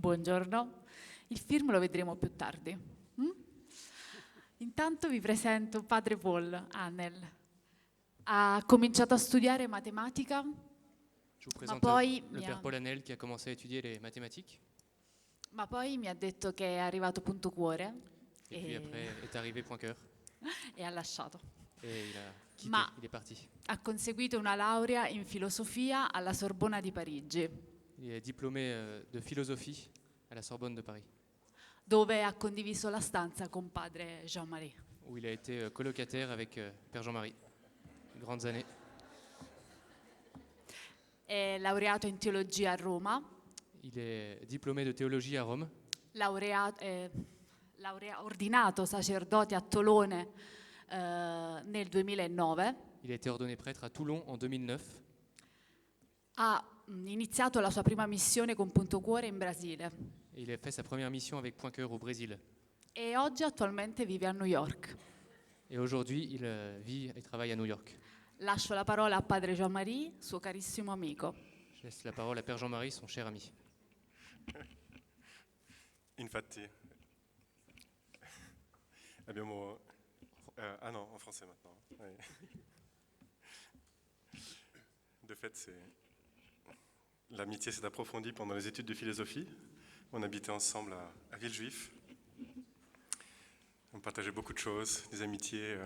buongiorno. Il film lo vedremo più tardi. Intanto vi presento padre Paul Hanel. Ha cominciato a studiare matematica, Je vous ma présente poi, le père Paul Hanel qui a commencé à étudier les mathématiques. ma poi mi ha detto che è arrivato punto cuore Et puis après est arrivé Point Cœur. e ha lasciato. Et il a quitté, Ma il est parti. ha conseguito una laurea in filosofia alla Sorbona di Parigi, Il est diplômé de philosophie à la Sorbonne de Paris, dove ha condiviso la stanza con padre Jean-Marie. où il a été colocataire avec Père Jean-Marie. Grandes années. È laureato in teologia a Roma, Il est diplômé de théologie à Rome. ordinato sacerdote a Tolone nel 2009. Il a été ordonné prêtre à Toulon en 2009. Ha iniziato la sua prima missione con Punto Cuore in Brasile Et il a fait sa première mission avec Point Cœur au Brésil. e oggi attualmente vive a New York. Et aujourd'hui, il vit et travaille à New York. Lascio la parola a padre Jean-Marie, suo carissimo amico. Je laisse la parole à Père Jean-Marie, son cher ami. Infatti. Abbiamo... ah non, en français maintenant. Oui. De fait, l'amitié s'est approfondie pendant les études de philosophie. On habitait ensemble à Villejuif. On partageait beaucoup de choses, des amitiés,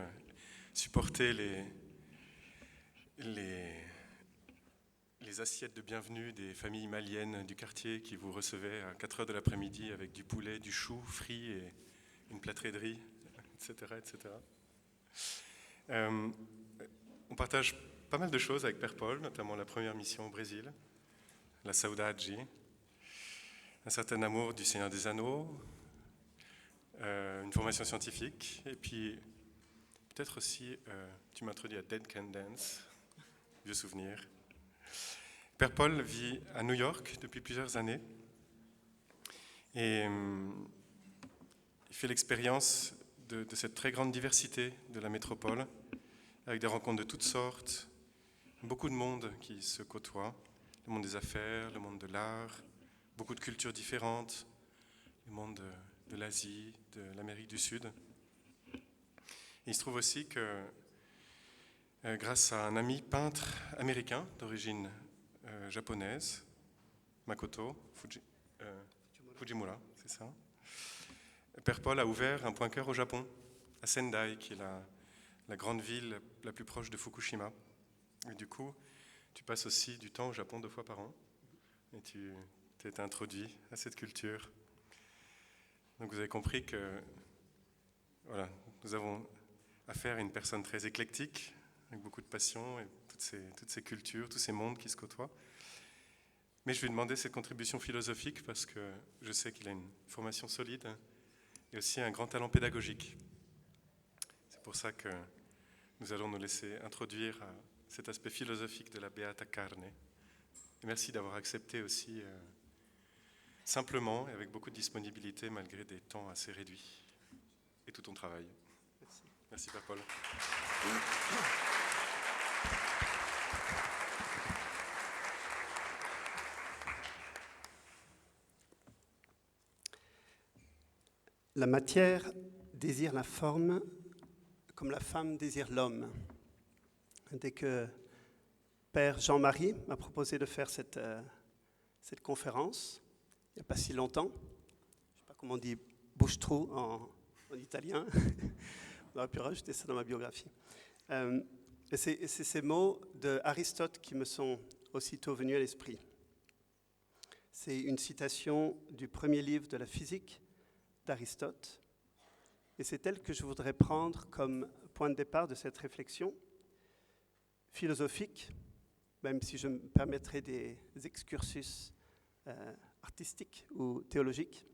supporter les assiettes de bienvenue des familles maliennes du quartier qui vous recevaient à 4h de l'après-midi avec du poulet, du chou frit et une plâtrée de riz, etc. etc. On partage pas mal de choses avec Père Paul, notamment la première mission au Brésil, la Saudade, un certain amour du Seigneur des Anneaux, une formation scientifique, et puis peut-être aussi, tu m'as introduit à Dead Can Dance, vieux souvenir. Père Paul vit à New York depuis plusieurs années et il fait l'expérience de cette très grande diversité de la métropole, avec des rencontres de toutes sortes, beaucoup de monde qui se côtoie, le monde des affaires, le monde de l'art, beaucoup de cultures différentes, le monde de l'Asie, de l'Amérique du Sud. Et il se trouve aussi que, grâce à un ami peintre américain d'origine japonaise, Makoto Fujimura, c'est ça, Père Paul a ouvert un Point Cœur au Japon, à Sendai, qui est la grande ville la plus proche de Fukushima. Et du coup, tu passes aussi du temps au Japon 2 fois par an, et tu t'es introduit à cette culture. Donc vous avez compris que voilà, nous avons affaire à une personne très éclectique, avec beaucoup de passion, et toutes ces cultures, tous ces mondes qui se côtoient. Mais je lui ai demandé cette contribution philosophique parce que je sais qu'il a une formation solide et aussi un grand talent pédagogique. C'est pour ça que nous allons nous laisser introduire à cet aspect philosophique de la Beata Carne. Et merci d'avoir accepté aussi simplement et avec beaucoup de disponibilité malgré des temps assez réduits et tout ton travail. Merci. Merci Père Paul. La matière désire la forme comme la femme désire l'homme. Dès que Père Jean-Marie m'a proposé de faire cette conférence, il n'y a pas si longtemps, je ne sais pas comment on dit bouche-trou en italien, on aurait pu rajouter ça dans ma biographie. Et c'est ces mots d'Aristote qui me sont aussitôt venus à l'esprit. C'est une citation du premier livre de la physique d'Aristote, et c'est elle que je voudrais prendre comme point de départ de cette réflexion philosophique, même si je me permettrai des excursus artistiques ou théologiques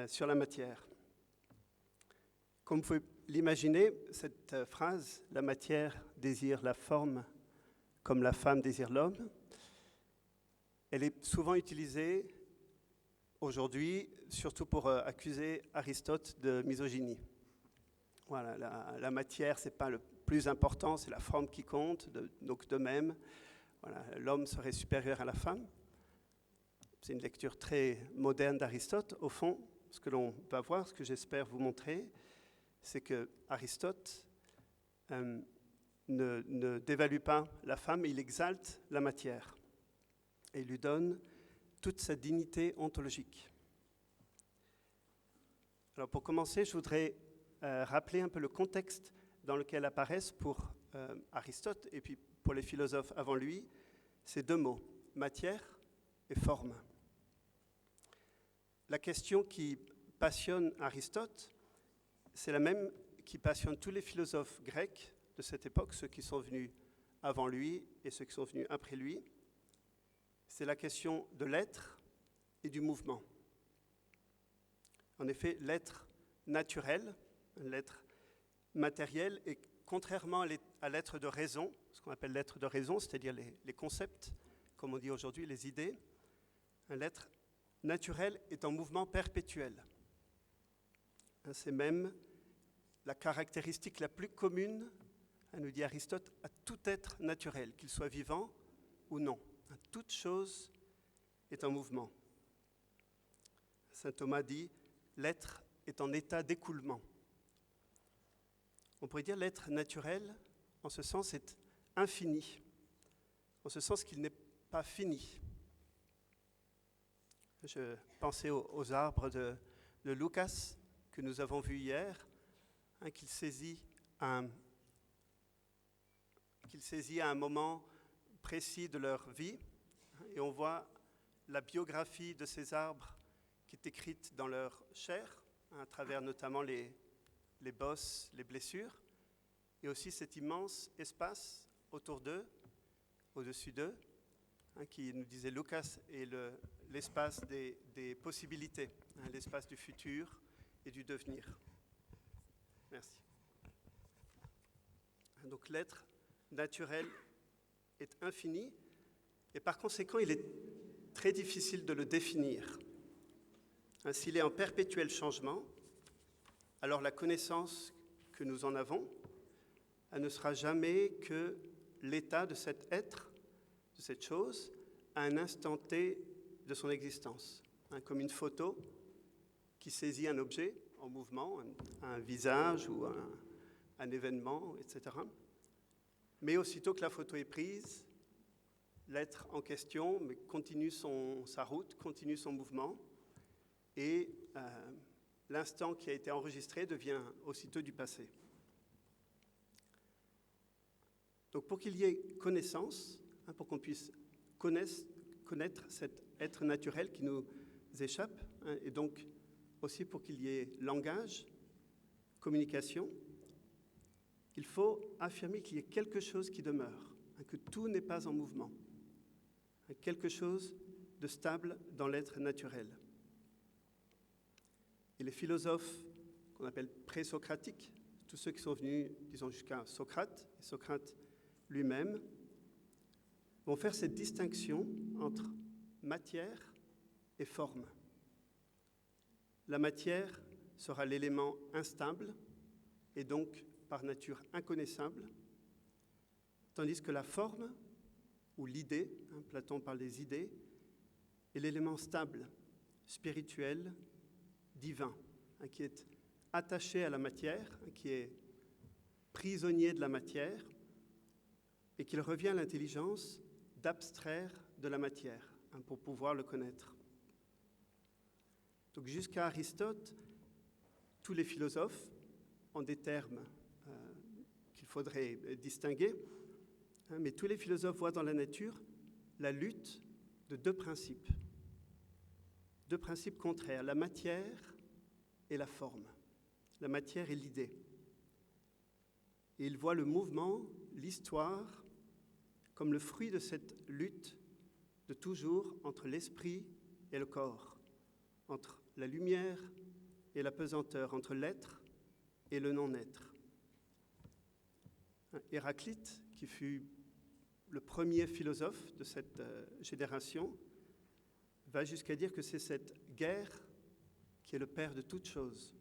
sur la matière. Comme vous pouvez l'imaginer, cette phrase « la matière désire la forme comme la femme désire l'homme », elle est souvent utilisée aujourd'hui, surtout pour accuser Aristote de misogynie. Voilà, la matière, ce n'est pas le plus important, c'est la forme qui compte, donc de même, voilà, l'homme serait supérieur à la femme. c'est une lecture très moderne d'Aristote. Au fond, ce que l'on va voir, ce que j'espère vous montrer, c'est que Aristote ne dévalue pas la femme, il exalte la matière et lui donne toute sa dignité ontologique. Alors pour commencer, je voudrais rappeler un peu le contexte dans lequel apparaissent pour Aristote et puis pour les philosophes avant lui ces deux mots, matière et forme. La question qui passionne Aristote, c'est la même qui passionne tous les philosophes grecs de cette époque, ceux qui sont venus avant lui et ceux qui sont venus après lui. C'est la question de l'être et du mouvement. En effet, l'être naturel, l'être matériel, est contrairement à l'être de raison, ce qu'on appelle l'être de raison, c'est-à-dire les concepts, comme on dit aujourd'hui, les idées, l'être naturel est en mouvement perpétuel. C'est même la caractéristique la plus commune, nous dit Aristote, à tout être naturel, qu'il soit vivant ou non. Toute chose est en mouvement. Saint Thomas dit « l'être est en état d'écoulement ». On pourrait dire l'être naturel, en ce sens, est infini, en ce sens qu'il n'est pas fini. Je pensais aux arbres de Lucas que nous avons vus hier, qu'il saisit à un moment précis de leur vie, et on voit la biographie de ces arbres qui est écrite dans leur chair, à travers notamment les bosses, les blessures, et aussi cet immense espace autour d'eux, au-dessus d'eux, qui nous disait Lucas, est l'espace des possibilités, l'espace du futur et du devenir. Merci. Donc l'être naturel est infini, et par conséquent, il est très difficile de le définir. S'il est en perpétuel changement, alors la connaissance que nous en avons, elle ne sera jamais que l'état de cet être, de cette chose, à un instant T de son existence. Comme une photo qui saisit un objet en mouvement, un visage ou un événement, etc. Mais aussitôt que la photo est prise, l'être en question continue sa route, continue son mouvement, et l'instant qui a été enregistré devient aussitôt du passé. Donc pour qu'il y ait connaissance, pour qu'on puisse connaître cet être naturel qui nous échappe, et donc aussi pour qu'il y ait langage, communication, il faut affirmer qu'il y ait quelque chose qui demeure, que tout n'est pas en mouvement, quelque chose de stable dans l'être naturel. Et les philosophes qu'on appelle présocratiques, tous ceux qui sont venus, disons, jusqu'à Socrate, et Socrate lui-même, vont faire cette distinction entre matière et forme. La matière sera l'élément instable et donc par nature inconnaissable, tandis que la forme, ou l'idée, Platon parle des idées, est l'élément stable, spirituel, divin, qui est attaché à la matière, qui est prisonnier de la matière, et qu'il revient à l'intelligence d'abstraire de la matière pour pouvoir le connaître. Donc jusqu'à Aristote, tous les philosophes ont des termes qu'il faudrait distinguer, mais tous les philosophes voient dans la nature la lutte de deux principes contraires, la matière et la forme, la matière et l'idée. Et ils voient le mouvement, l'histoire, comme le fruit de cette lutte de toujours entre l'esprit et le corps, entre la lumière et la pesanteur, entre l'être et le non-être. Héraclite, qui fut le premier philosophe de cette génération, va jusqu'à dire que c'est cette guerre qui est le père de toutes choses.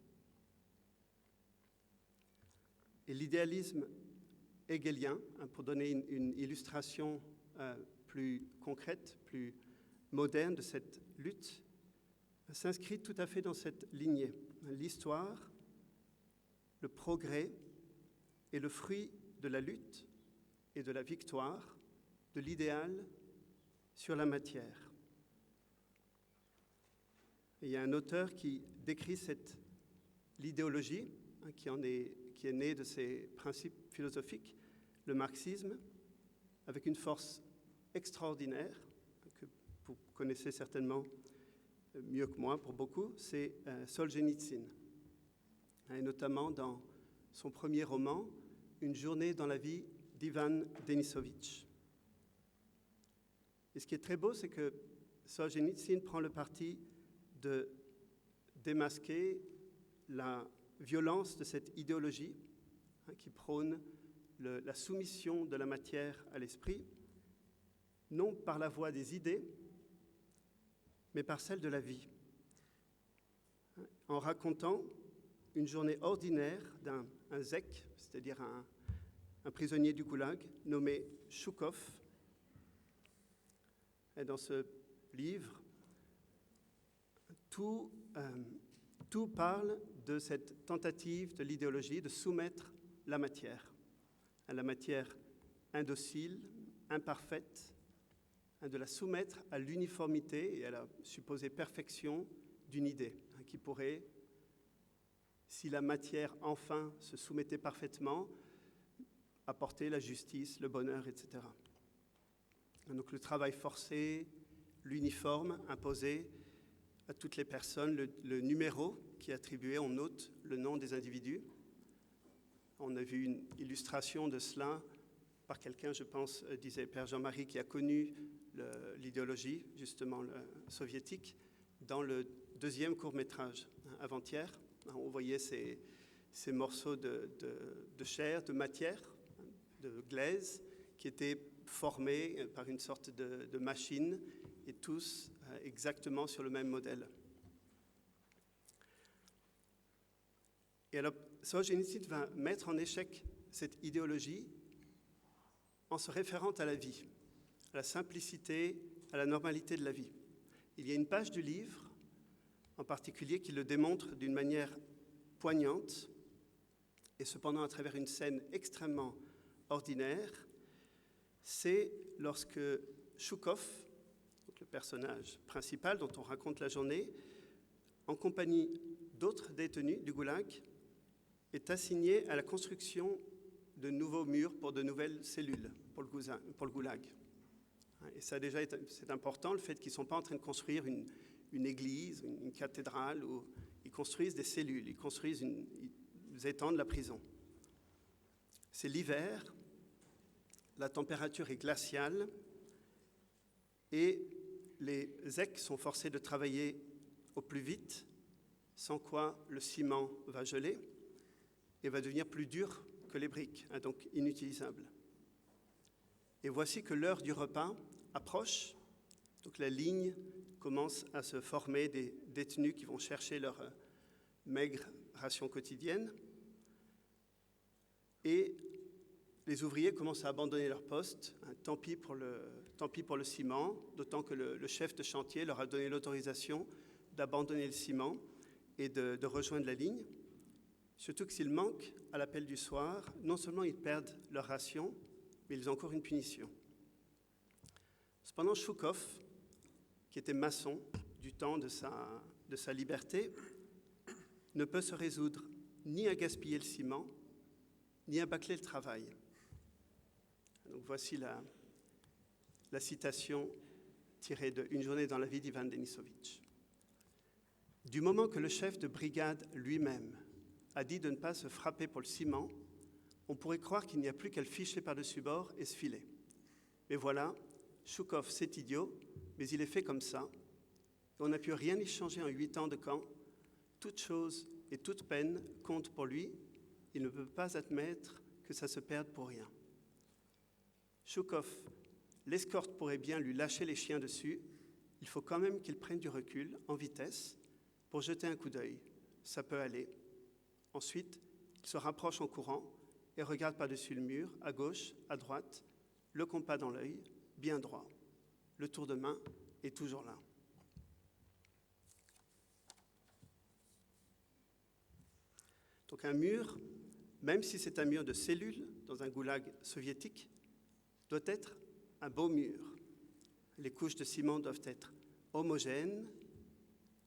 Et l'idéalisme hegelien, pour donner une illustration plus concrète, plus moderne de cette lutte s'inscrit tout à fait dans cette lignée. L'histoire, le progrès est le fruit de la lutte et de la victoire de l'idéal sur la matière. Et il y a un auteur qui décrit l'idéologie qui est née de ces principes philosophiques, le marxisme, avec une force extraordinaire que vous connaissez certainement mieux que moi pour beaucoup, c'est Solzhenitsyn. Et notamment dans son premier roman, Une journée dans la vie d'Ivan Denisovitch. Et ce qui est très beau, c'est que Solzhenitsyn prend le parti de démasquer la violence de cette idéologie qui prône la soumission de la matière à l'esprit, non par la voie des idées, mais par celle de la vie. En racontant une journée ordinaire d'un zèque, c'est-à-dire un prisonnier du goulag, nommé Choukov. Et dans ce livre, tout parle de cette tentative de l'idéologie de soumettre la matière indocile, imparfaite, de la soumettre à l'uniformité et à la supposée perfection d'une idée qui pourrait, si la matière enfin se soumettait parfaitement, apporter la justice, le bonheur, etc. Donc le travail forcé, l'uniforme imposé à toutes les personnes, le numéro qui attribuait en note le nom des individus. On a vu une illustration de cela par quelqu'un, je pense, disait Père Jean-Marie, qui a connu l'idéologie, justement soviétique, dans le deuxième court-métrage, avant-hier. On voyait ces morceaux de chair, de matière, de glaise, qui étaient formés par une sorte de machine, et tous exactement sur le même modèle. Et alors, Solzhenitsyn va mettre en échec cette idéologie en se référant à la vie, à la simplicité, à la normalité de la vie. Il y a une page du livre, en particulier, qui le démontre d'une manière poignante, et cependant à travers une scène extrêmement ordinaire. C'est lorsque Choukov, le personnage principal dont on raconte la journée, en compagnie d'autres détenus du goulag, est assigné à la construction de nouveaux murs pour de nouvelles cellules pour le goulag. Et ça déjà c'est important, le fait qu'ils ne sont pas en train de construire une église, une cathédrale, où ils construisent des cellules, ils étendent la prison. C'est l'hiver, la température est glaciale et les zèques sont forcés de travailler au plus vite, sans quoi le ciment va geler et va devenir plus dur que les briques, donc inutilisable. Et voici que l'heure du repas approche, donc la ligne commence à se former des détenus qui vont chercher leur maigre ration quotidienne, et les ouvriers commencent à abandonner leur poste, tant pis pour le ciment, d'autant que le chef de chantier leur a donné l'autorisation d'abandonner le ciment et de rejoindre la ligne. Surtout que s'ils manquent à l'appel du soir, non seulement ils perdent leur ration, mais ils ont encore une punition. Cependant, Choukov, qui était maçon du temps de sa liberté, ne peut se résoudre ni à gaspiller le ciment, ni à bâcler le travail. Donc voici la citation tirée de Une journée dans la vie d'Ivan Denisovitch. Du moment que le chef de brigade lui-même a dit de ne pas se frapper pour le ciment, on pourrait croire qu'il n'y a plus qu'à le ficher par-dessus bord et se filer. Mais voilà, Choukov, c'est idiot, mais il est fait comme ça. Et on n'a pu rien y changer en 8 ans de camp. Toute chose et toute peine compte pour lui. Il ne peut pas admettre que ça se perde pour rien. Choukov, l'escorte pourrait bien lui lâcher les chiens dessus. Il faut quand même qu'il prenne du recul, en vitesse, pour jeter un coup d'œil. Ça peut aller. Ensuite, il se rapproche en courant et regarde par-dessus le mur, à gauche, à droite, le compas dans l'œil, bien droit, le tour de main est toujours là. Donc un mur, même si c'est un mur de cellules dans un goulag soviétique, doit être un beau mur. Les couches de ciment doivent être homogènes,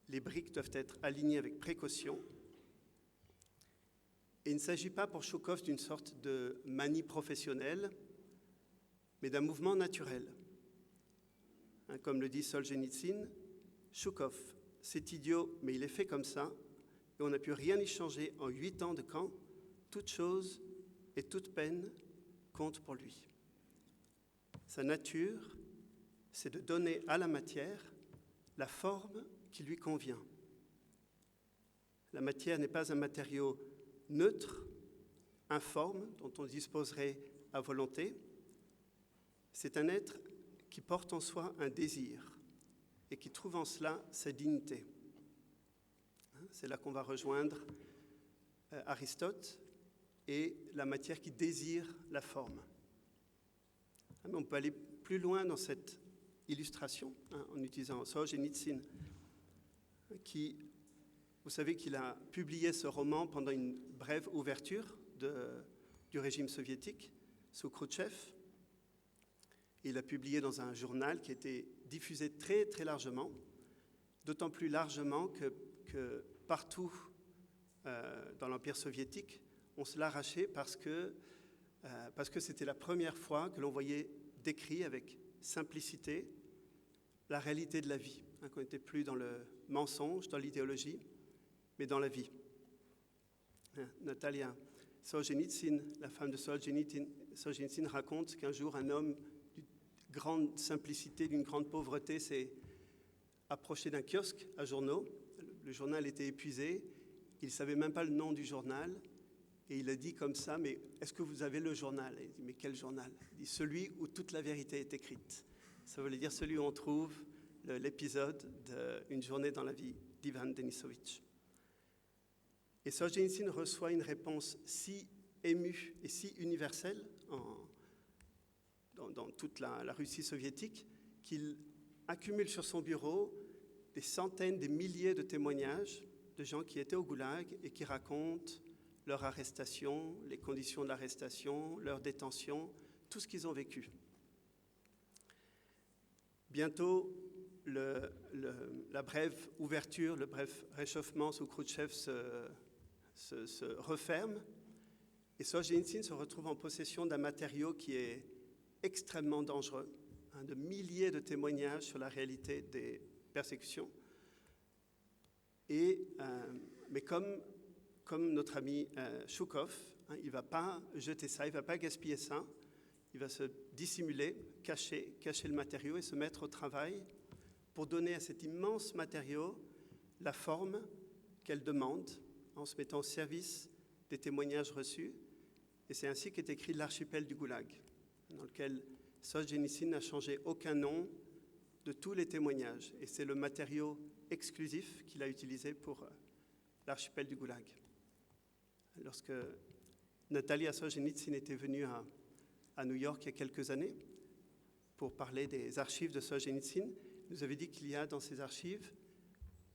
les briques doivent être alignées avec précaution. Et il ne s'agit pas pour Choukov d'une sorte de manie professionnelle, mais d'un mouvement naturel. Comme le dit Solzhenitsyn, Choukov, c'est idiot, mais il est fait comme ça, et on n'a pu rien y changer en 8 ans de camp. Toute chose et toute peine comptent pour lui. Sa nature, c'est de donner à la matière la forme qui lui convient. La matière n'est pas un matériau neutre, informe, dont on disposerait à volonté. C'est un être qui porte en soi un désir et qui trouve en cela sa dignité. C'est là qu'on va rejoindre Aristote et la matière qui désire la forme. Mais on peut aller plus loin dans cette illustration en utilisant Solzhenitsyn, qui, vous savez qu'il a publié ce roman pendant une brève ouverture du régime soviétique sous Khrouchtchev. Il l'a publié dans un journal qui a été diffusé très, très largement, d'autant plus largement que partout dans l'Empire soviétique, on se l'arrachait parce que c'était la première fois que l'on voyait décrit avec simplicité la réalité de la vie, qu'on n'était plus dans le mensonge, dans l'idéologie, mais dans la vie. Natalia Solzhenitsyn, la femme de Solzhenitsyn, raconte qu'un jour, un homme d'une grande simplicité, d'une grande pauvreté, s'est approché d'un kiosque à journaux. Le journal était épuisé, il ne savait même pas le nom du journal, et il a dit comme ça, mais est-ce que vous avez le journal? Il dit, mais quel journal? Il dit, celui où toute la vérité est écrite. Ça voulait dire celui où on trouve l'épisode d'Une journée dans la vie d'Ivan Denisovitch. Et Solzhenitsyn reçoit une réponse si émue et si universelle dans toute la Russie soviétique qu'il accumule sur son bureau des centaines, des milliers de témoignages de gens qui étaient au goulag et qui racontent leur arrestation, les conditions de l'arrestation, leur détention, tout ce qu'ils ont vécu. Bientôt, la brève ouverture, le bref réchauffement sous Khrouchtchev se referme et Solzhenitsyn se retrouve en possession d'un matériau qui est extrêmement dangereux, de milliers de témoignages sur la réalité des persécutions. Mais comme notre ami Choukov, il ne va pas jeter ça, il ne va pas gaspiller ça, il va se dissimuler, cacher le matériau et se mettre au travail pour donner à cet immense matériau la forme qu'elle demande en se mettant au service des témoignages reçus. Et c'est ainsi qu'est écrit l'archipel du Goulag, dans lequel Solzhenitsyn n'a changé aucun nom de tous les témoignages. Et c'est le matériau exclusif qu'il a utilisé pour l'archipel du Goulag. Lorsque Natalia Solzhenitsyn était venue à New York il y a quelques années pour parler des archives de Solzhenitsyn, elle nous avait dit qu'il y a dans ces archives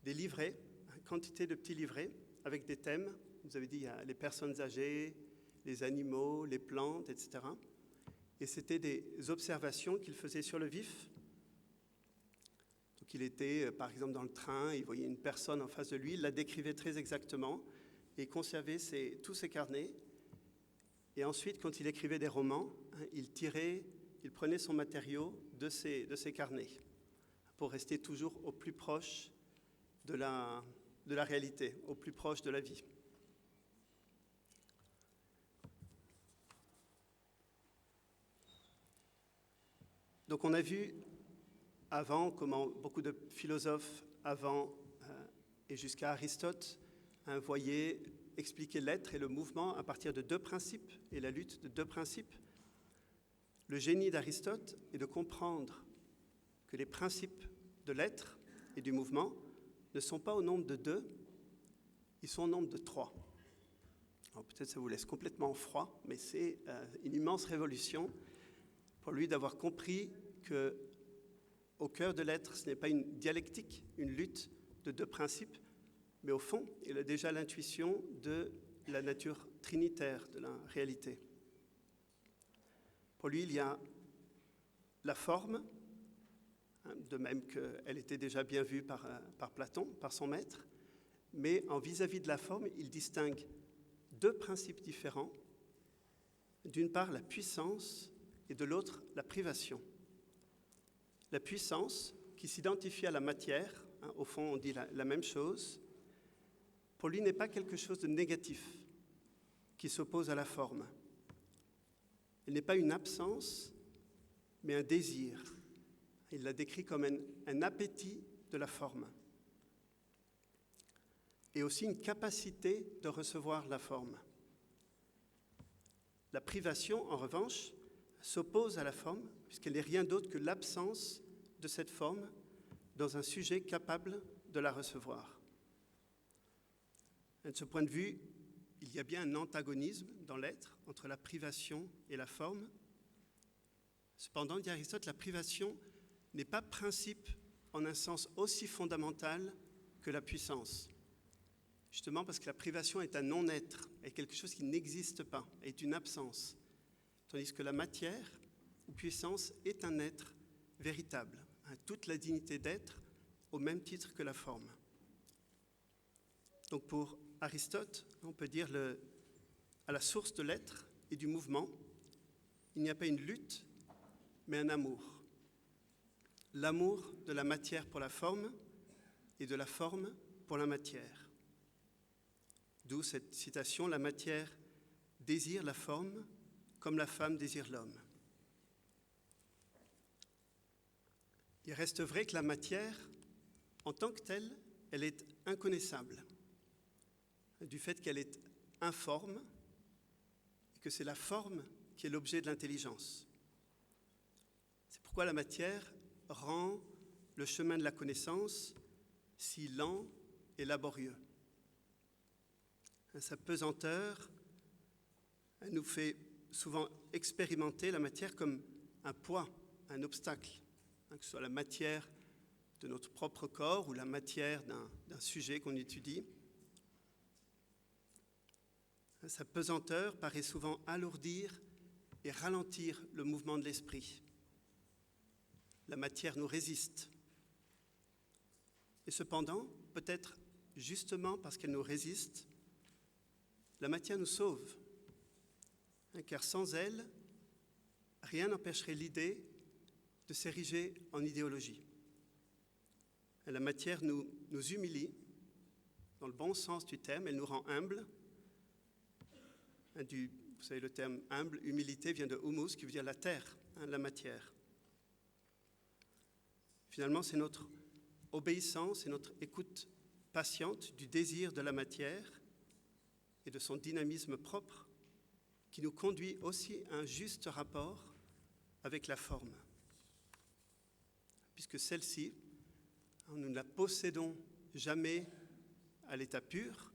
des livrets, une quantité de petits livrets avec des thèmes. Elle nous avait dit il y a les personnes âgées, les animaux, les plantes, etc. Et c'était des observations qu'il faisait sur le vif. Donc il était, par exemple, dans le train, il voyait une personne en face de lui, il la décrivait très exactement, et il conservait tous ses carnets. Et ensuite, quand il écrivait des romans, il prenait son matériau de ses carnets pour rester toujours au plus proche de la réalité, au plus proche de la vie. Donc on a vu avant comment beaucoup de philosophes avant et jusqu'à Aristote voyaient expliquer l'être et le mouvement à partir de deux principes et la lutte de deux principes. Le génie d'Aristote est de comprendre que les principes de l'être et du mouvement ne sont pas au nombre de deux, ils sont au nombre de trois. Alors peut-être ça vous laisse complètement froid, mais c'est une immense révolution pour lui d'avoir compris que au cœur de l'être, ce n'est pas une dialectique, une lutte de deux principes, mais au fond, il a déjà l'intuition de la nature trinitaire de la réalité. Pour lui, il y a la forme, de même qu'elle était déjà bien vue par Platon, par son maître, mais en vis-à-vis de la forme, il distingue deux principes différents. D'une part, la puissance et de l'autre, la privation. La puissance, qui s'identifie à la matière, au fond, on dit la même chose, pour lui n'est pas quelque chose de négatif qui s'oppose à la forme. Elle n'est pas une absence, mais un désir. Il la décrit comme un appétit de la forme. Et aussi une capacité de recevoir la forme. La privation, en revanche, s'oppose à la forme, puisqu'elle n'est rien d'autre que l'absence de cette forme dans un sujet capable de la recevoir. De ce point de vue, il y a bien un antagonisme dans l'être entre la privation et la forme. Cependant, dit Aristote, la privation n'est pas principe en un sens aussi fondamental que la puissance. Justement parce que la privation est un non-être, est quelque chose qui n'existe pas, est une absence. Tandis que la matière ou puissance est un être véritable, toute la dignité d'être au même titre que la forme. Donc pour Aristote, on peut dire à la source de l'être et du mouvement, il n'y a pas une lutte, mais un amour. L'amour de la matière pour la forme et de la forme pour la matière. D'où cette citation, la matière désire la forme comme la femme désire l'homme. Il reste vrai que la matière, en tant que telle, elle est inconnaissable, du fait qu'elle est informe et que c'est la forme qui est l'objet de l'intelligence. C'est pourquoi la matière rend le chemin de la connaissance si lent et laborieux. Sa pesanteur, elle nous fait souvent expérimenter la matière comme un poids, un obstacle, que ce soit la matière de notre propre corps ou la matière d'un sujet qu'on étudie. Sa pesanteur paraît souvent alourdir et ralentir le mouvement de l'esprit. La matière nous résiste. Et cependant, peut-être justement parce qu'elle nous résiste, la matière nous sauve, car sans elle, rien n'empêcherait l'idée de s'ériger en idéologie. La matière nous humilie, dans le bon sens du terme, elle nous rend humbles. Vous savez, le terme humble, humilité, vient de humus, qui veut dire la terre, la matière. Finalement, c'est notre obéissance et notre écoute patiente du désir de la matière et de son dynamisme propre qui nous conduit aussi à un juste rapport avec la forme. Puisque celle-ci, nous ne la possédons jamais à l'état pur,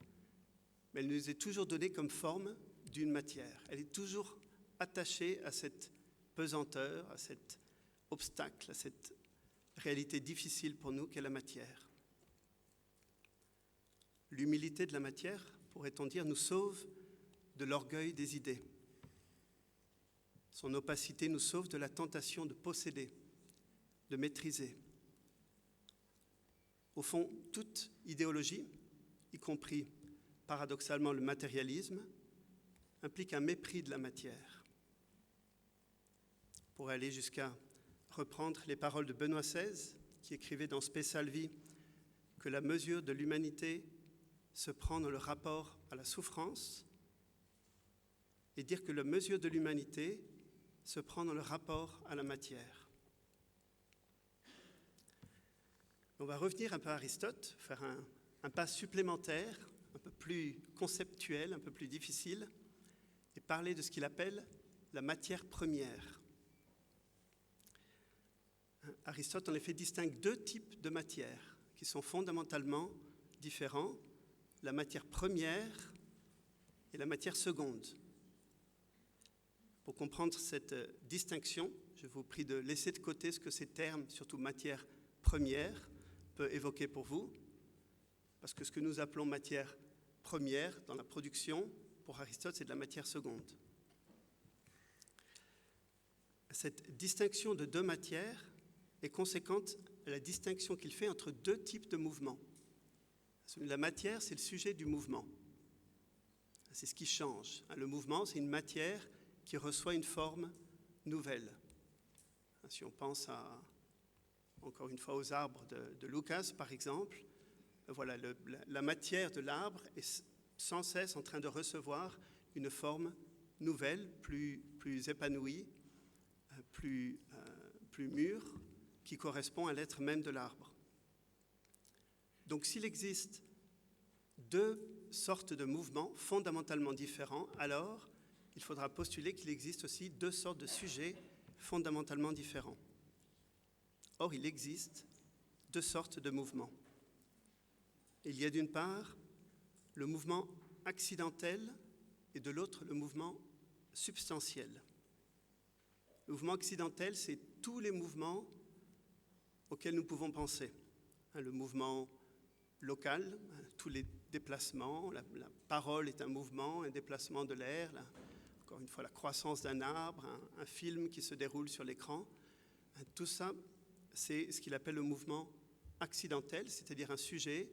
mais elle nous est toujours donnée comme forme d'une matière. Elle est toujours attachée à cette pesanteur, à cet obstacle, à cette réalité difficile pour nous qu'est la matière. L'humilité de la matière, pourrait-on dire, nous sauve de l'orgueil des idées. Son opacité nous sauve de la tentation de posséder, de maîtriser. Au fond, toute idéologie, y compris paradoxalement le matérialisme, implique un mépris de la matière. On pourrait aller jusqu'à reprendre les paroles de Benoît XVI, qui écrivait dans Spe Salvi que la mesure de l'humanité se prend dans le rapport à la souffrance, et dire que la mesure de l'humanité se prend dans le rapport à la matière. On va revenir un peu à Aristote, faire un pas supplémentaire, un peu plus conceptuel, un peu plus difficile, et parler de ce qu'il appelle la matière première. Aristote, en effet, distingue deux types de matière qui sont fondamentalement différents, la matière première et la matière seconde. Pour comprendre cette distinction, je vous prie de laisser de côté ce que ces termes, surtout matière première, peut évoquer pour vous, parce que ce que nous appelons matière première dans la production, pour Aristote, c'est de la matière seconde. Cette distinction de deux matières est conséquente à la distinction qu'il fait entre deux types de mouvements. La matière, c'est le sujet du mouvement. C'est ce qui change. Le mouvement, c'est une matière qui reçoit une forme nouvelle. Si on pense encore une fois aux arbres de Lucas, par exemple, voilà, la matière de l'arbre est sans cesse en train de recevoir une forme nouvelle, plus épanouie, plus mûre, qui correspond à l'être même de l'arbre. Donc s'il existe deux sortes de mouvements fondamentalement différents, alors il faudra postuler qu'il existe aussi deux sortes de sujets fondamentalement différents. Or, il existe deux sortes de mouvements. Il y a d'une part le mouvement accidentel et de l'autre le mouvement substantiel. Le mouvement accidentel, c'est tous les mouvements auxquels nous pouvons penser. Le mouvement local, tous les déplacements, la parole est un mouvement, un déplacement de l'air, encore une fois la croissance d'un arbre, un film qui se déroule sur l'écran. Tout ça, c'est ce qu'il appelle le mouvement accidentel, c'est-à-dire un sujet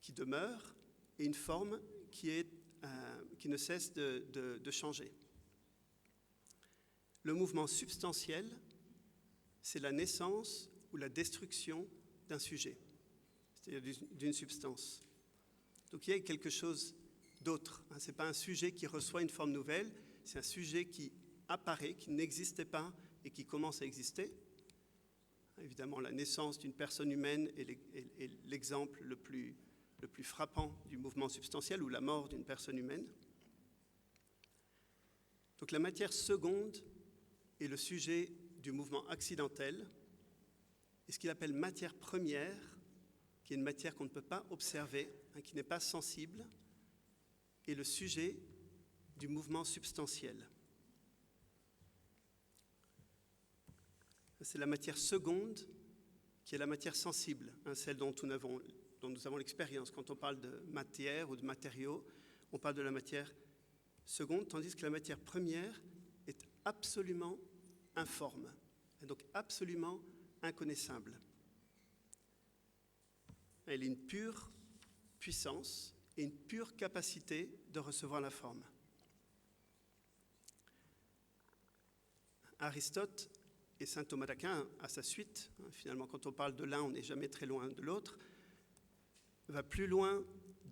qui demeure et une forme qui ne cesse de changer. Le mouvement substantiel, c'est la naissance ou la destruction d'un sujet, c'est-à-dire d'une substance. Donc il y a quelque chose d'autre. Ce n'est pas un sujet qui reçoit une forme nouvelle, c'est un sujet qui apparaît, qui n'existait pas et qui commence à exister. Évidemment, la naissance d'une personne humaine est l'exemple le plus frappant du mouvement substantiel, ou la mort d'une personne humaine. Donc la matière seconde est le sujet du mouvement accidentel, et ce qu'il appelle matière première, qui est une matière qu'on ne peut pas observer, qui n'est pas sensible, est le sujet du mouvement substantiel. C'est la matière seconde qui est la matière sensible, celle dont nous avons l'expérience. Quand on parle de matière ou de matériaux, on parle de la matière seconde, tandis que la matière première est absolument informe, et donc absolument inconnaissable. Elle a une pure puissance et une pure capacité de recevoir la forme. Aristote et saint Thomas d'Aquin, à sa suite, finalement quand on parle de l'un, on n'est jamais très loin de l'autre, va plus loin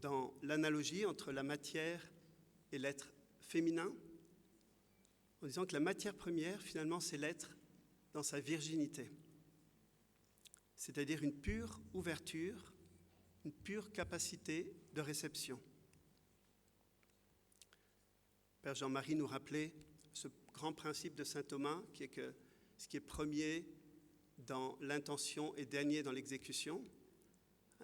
dans l'analogie entre la matière et l'être féminin, en disant que la matière première, finalement, c'est l'être dans sa virginité, c'est-à-dire une pure ouverture, une pure capacité de réception. Père Jean-Marie nous rappelait ce grand principe de saint Thomas, qui est que ce qui est premier dans l'intention est dernier dans l'exécution.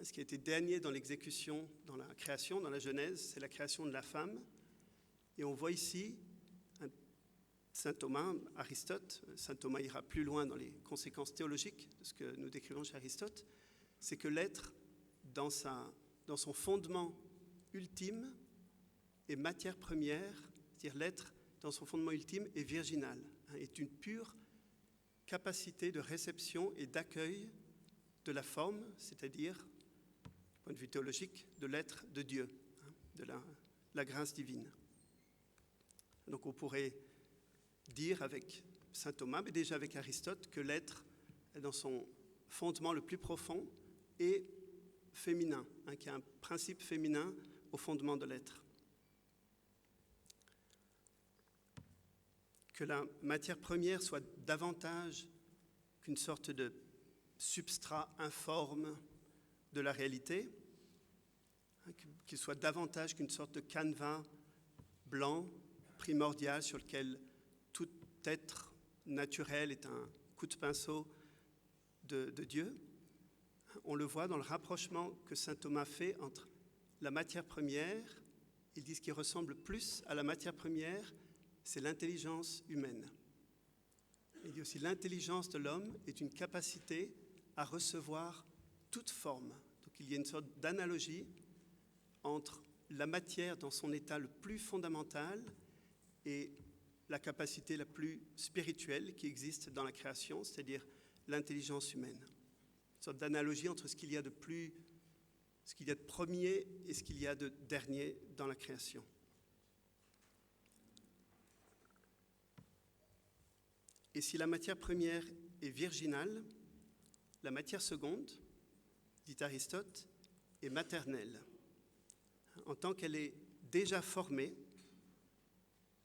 Ce qui a été dernier dans l'exécution, dans la création, dans la Genèse, c'est la création de la femme. Et on voit ici saint Thomas, Aristote, saint Thomas ira plus loin dans les conséquences théologiques de ce que nous décrivons chez Aristote, c'est que l'être, dans son fondement ultime, est matière première, c'est-à-dire l'être, dans son fondement ultime, est virginal, est une pure capacité de réception et d'accueil de la forme, c'est-à-dire, du point de vue théologique, de l'être de Dieu, de la grâce divine. Donc on pourrait dire avec saint Thomas, mais déjà avec Aristote, que l'être, dans son fondement le plus profond, est féminin, qu'il y a un principe féminin au fondement de l'être. Que la matière première soit davantage qu'une sorte de substrat informe de la réalité, qu'il soit davantage qu'une sorte de canevas blanc, primordial, sur lequel tout être naturel est un coup de pinceau de Dieu. On le voit dans le rapprochement que saint Thomas fait entre la matière première, il dit ce qui ressemble plus à la matière première, c'est l'intelligence humaine. Il dit aussi l'intelligence de l'homme est une capacité à recevoir toute forme. Donc il y a une sorte d'analogie entre la matière dans son état le plus fondamental et la capacité la plus spirituelle qui existe dans la création, c'est-à-dire l'intelligence humaine. Une sorte d'analogie entre ce qu'il y a de premier et ce qu'il y a de dernier dans la création. Et si la matière première est virginale, la matière seconde, dit Aristote, est maternelle. En tant qu'elle est déjà formée,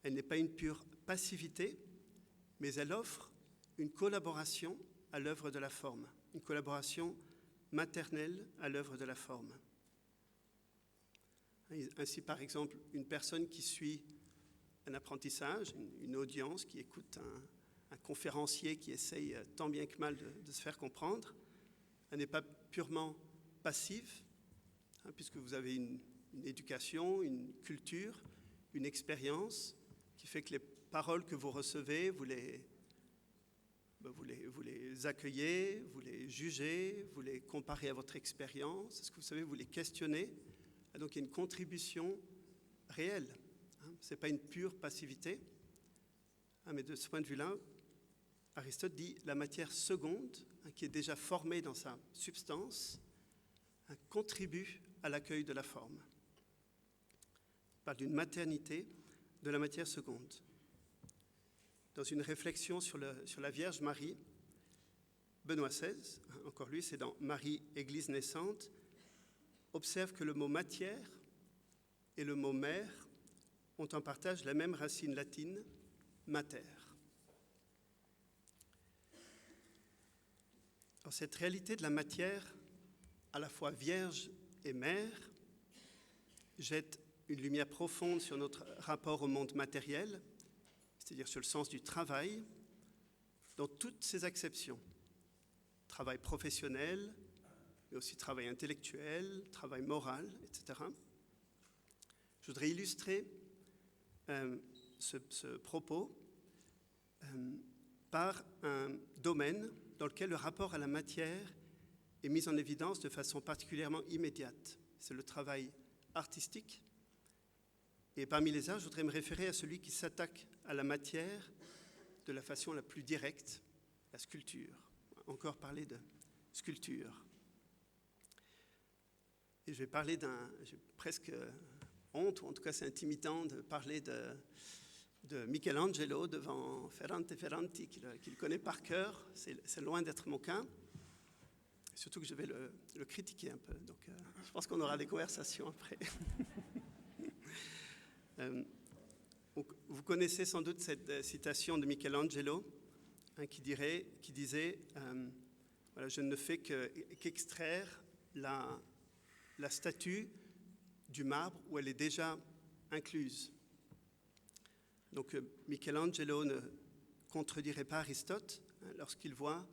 elle n'est pas une pure passivité, mais elle offre une collaboration à l'œuvre de la forme, une collaboration maternelle à l'œuvre de la forme. Ainsi, par exemple, une personne qui suit un apprentissage, une audience, qui écoute un conférencier qui essaye tant bien que mal de se faire comprendre, elle n'est pas purement passive, puisque vous avez une éducation, une culture, une expérience qui fait que les paroles que vous recevez, vous les accueillez, vous les jugez, vous les comparez à votre expérience. Est-ce que vous savez, vous les questionnez? Donc il y a une contribution réelle. Ce n'est pas une pure passivité. Mais de ce point de vue-là, Aristote dit la matière seconde, qui est déjà formée dans sa substance, contribue à l'accueil de la forme. Il parle d'une maternité de la matière seconde. Dans une réflexion sur la Vierge Marie, Benoît XVI, encore lui, c'est dans Marie, Église naissante, observe que le mot matière et le mot mère ont en partage la même racine latine, mater. Alors, cette réalité de la matière, à la fois vierge et mère, jette une lumière profonde sur notre rapport au monde matériel, c'est-à-dire sur le sens du travail, dans toutes ses acceptions. Travail professionnel, mais aussi travail intellectuel, travail moral, etc. Je voudrais illustrer ce propos par un domaine dans lequel le rapport à la matière est mis en évidence de façon particulièrement immédiate. C'est le travail artistique. Et parmi les arts, je voudrais me référer à celui qui s'attaque à la matière de la façon la plus directe, la sculpture. Encore parler de sculpture. Et je vais parler j'ai presque honte, ou en tout cas c'est intimidant de parler de Michelangelo devant Ferrante Ferranti, qu'il connaît par cœur. C'est loin d'être mon cas. Surtout que je vais le critiquer un peu. Donc je pense qu'on aura des conversations après. Vous connaissez sans doute cette citation de Michelangelo qui disait voilà, je ne fais qu'extraire la statue du marbre où elle est déjà incluse. Donc Michelangelo ne contredirait pas Aristote lorsqu'il voit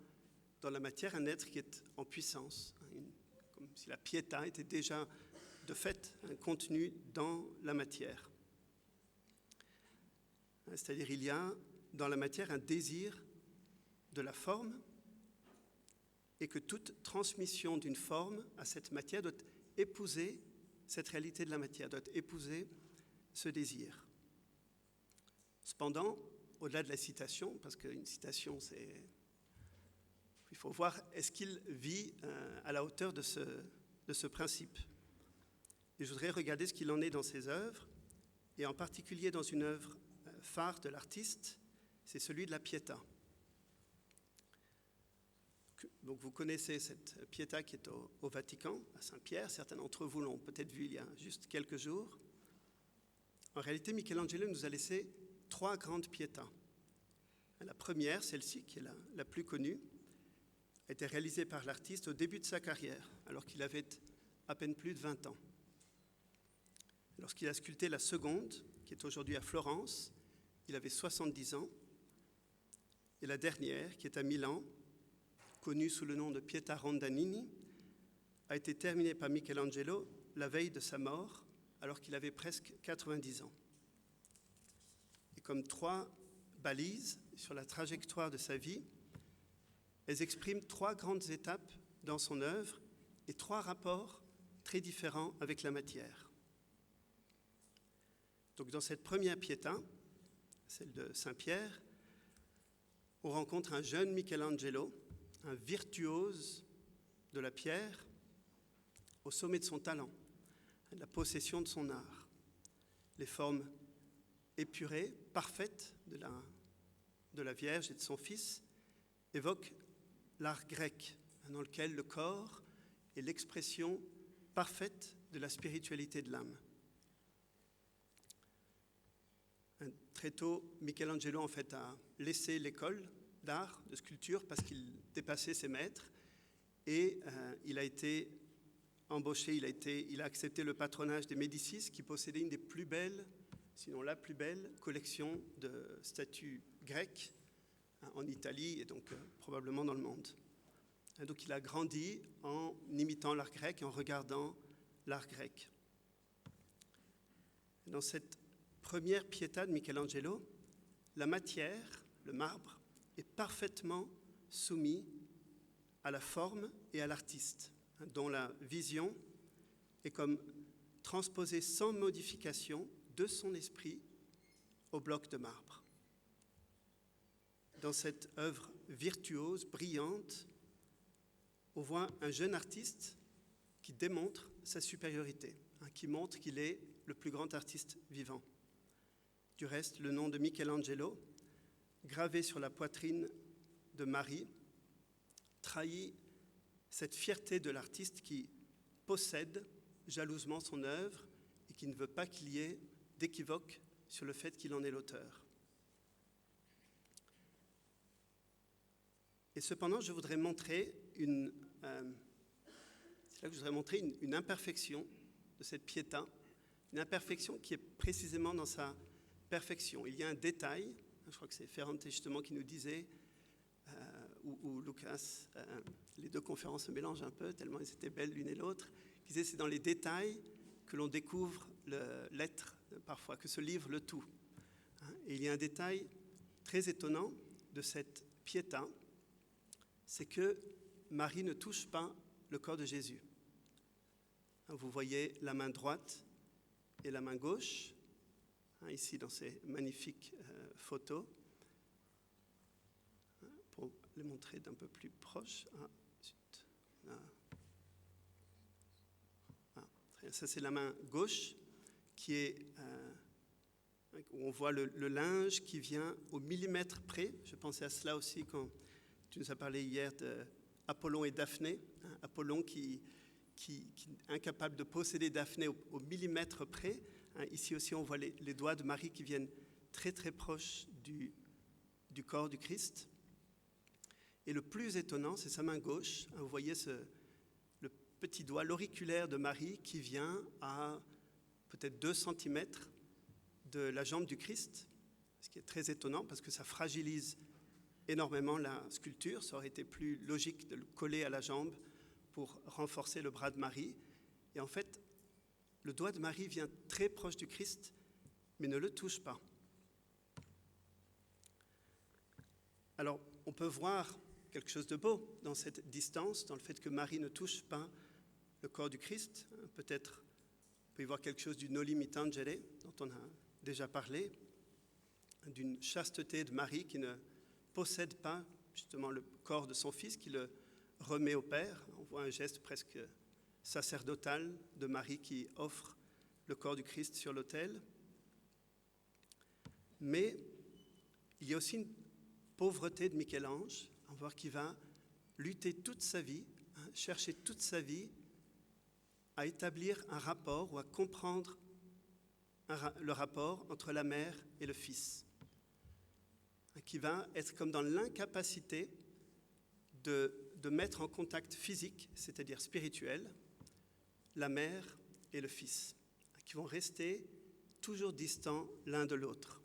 dans la matière un être qui est en puissance, comme si la pietà était déjà de fait un contenu dans la matière. C'est-à-dire il y a dans la matière un désir de la forme et que toute transmission d'une forme à cette matière doit épouser cette réalité de la matière, doit épouser ce désir. Cependant, au-delà de la citation, parce qu'une citation, il faut voir, est-ce qu'il vit à la hauteur de ce principe? Et je voudrais regarder ce qu'il en est dans ses œuvres, et en particulier dans une œuvre phare de l'artiste, c'est celui de la Pietà. Donc vous connaissez cette Pietà qui est au Vatican, à Saint-Pierre. Certains d'entre vous l'ont peut-être vue il y a juste quelques jours. En réalité, Michelangelo nous a laissé 3 grandes Pietà. La première, celle-ci, qui est la plus connue, a été réalisée par l'artiste au début de sa carrière, alors qu'il avait à peine plus de 20 ans. Lorsqu'il a sculpté la seconde, qui est aujourd'hui à Florence, il avait 70 ans. Et la dernière, qui est à Milan, connue sous le nom de Pietà Rondanini, a été terminée par Michelangelo la veille de sa mort, alors qu'il avait presque 90 ans. Et comme 3 balises sur la trajectoire de sa vie, elles expriment 3 grandes étapes dans son œuvre et 3 rapports très différents avec la matière. Donc dans cette première Pietà, celle de Saint-Pierre, on rencontre un jeune Michelangelo, un virtuose de la pierre, au sommet de son talent, de la possession de son art. Les formes épurées, parfaites de la Vierge et de son Fils évoquent l'art grec, dans lequel le corps est l'expression parfaite de la spiritualité de l'âme. Très tôt, Michelangelo en fait a laissé l'école d'art, de sculpture, parce qu'il dépassait ses maîtres, et il a été embauché, il a accepté le patronage des Médicis, qui possédait une des plus belles, sinon la plus belle, collection de statues grecques en Italie et donc probablement dans le monde. Et donc il a grandi en imitant l'art grec et en regardant l'art grec. Dans cette première Pietà de Michelangelo, la matière, le marbre, est parfaitement soumis à la forme et à l'artiste, dont la vision est comme transposée sans modification de son esprit au bloc de marbre. Dans cette œuvre virtuose, brillante, on voit un jeune artiste qui démontre sa supériorité, qui montre qu'il est le plus grand artiste vivant. Du reste, le nom de Michelangelo, gravé sur la poitrine de Marie, trahit cette fierté de l'artiste qui possède jalousement son œuvre et qui ne veut pas qu'il y ait d'équivoque sur le fait qu'il en est l'auteur. Et cependant, je voudrais montrer une imperfection de cette Pietà, une imperfection qui est précisément dans sa perfection. Il y a un détail, je crois que c'est Ferrante justement qui nous disait, ou Lucas, les deux conférences se mélangent un peu, tellement elles étaient belles l'une et l'autre, qui disait c'est dans les détails que l'on découvre l'être parfois, que se livre le tout. Et il y a un détail très étonnant de cette Pietà, c'est que Marie ne touche pas le corps de Jésus. Vous voyez la main droite et la main gauche, ici dans ces magnifiques photos, pour les montrer d'un peu plus proche. Ça c'est la main gauche qui est où on voit le linge qui vient au millimètre près. Je pensais à cela aussi quand tu nous as parlé hier d'Apollon et Daphné. Apollon qui est incapable de posséder Daphné au millimètre près. Ici aussi, on voit les doigts de Marie qui viennent très très proches du corps du Christ. Et le plus étonnant, c'est sa main gauche. Vous voyez le petit doigt, l'auriculaire de Marie qui vient à peut-être 2 cm de la jambe du Christ, ce qui est très étonnant parce que ça fragilise énormément la sculpture. Ça aurait été plus logique de le coller à la jambe pour renforcer le bras de Marie. Et en fait, le doigt de Marie vient très proche du Christ, mais ne le touche pas. Alors, on peut voir quelque chose de beau dans cette distance, dans le fait que Marie ne touche pas le corps du Christ. Peut-être on peut y voir quelque chose du Noli Me Tangere, dont on a déjà parlé, d'une chasteté de Marie qui ne possède pas justement le corps de son fils, qui le remet au Père. On voit un geste presque sacerdotal de Marie qui offre le corps du Christ sur l'autel. Mais il y a aussi une pauvreté de Michel-Ange, on va voir qu'il va lutter toute sa vie, chercher toute sa vie à établir un rapport ou à comprendre le rapport entre la mère et le fils, qui va être comme dans l'incapacité de mettre en contact physique, c'est-à-dire spirituel, la mère et le fils, qui vont rester toujours distants l'un de l'autre.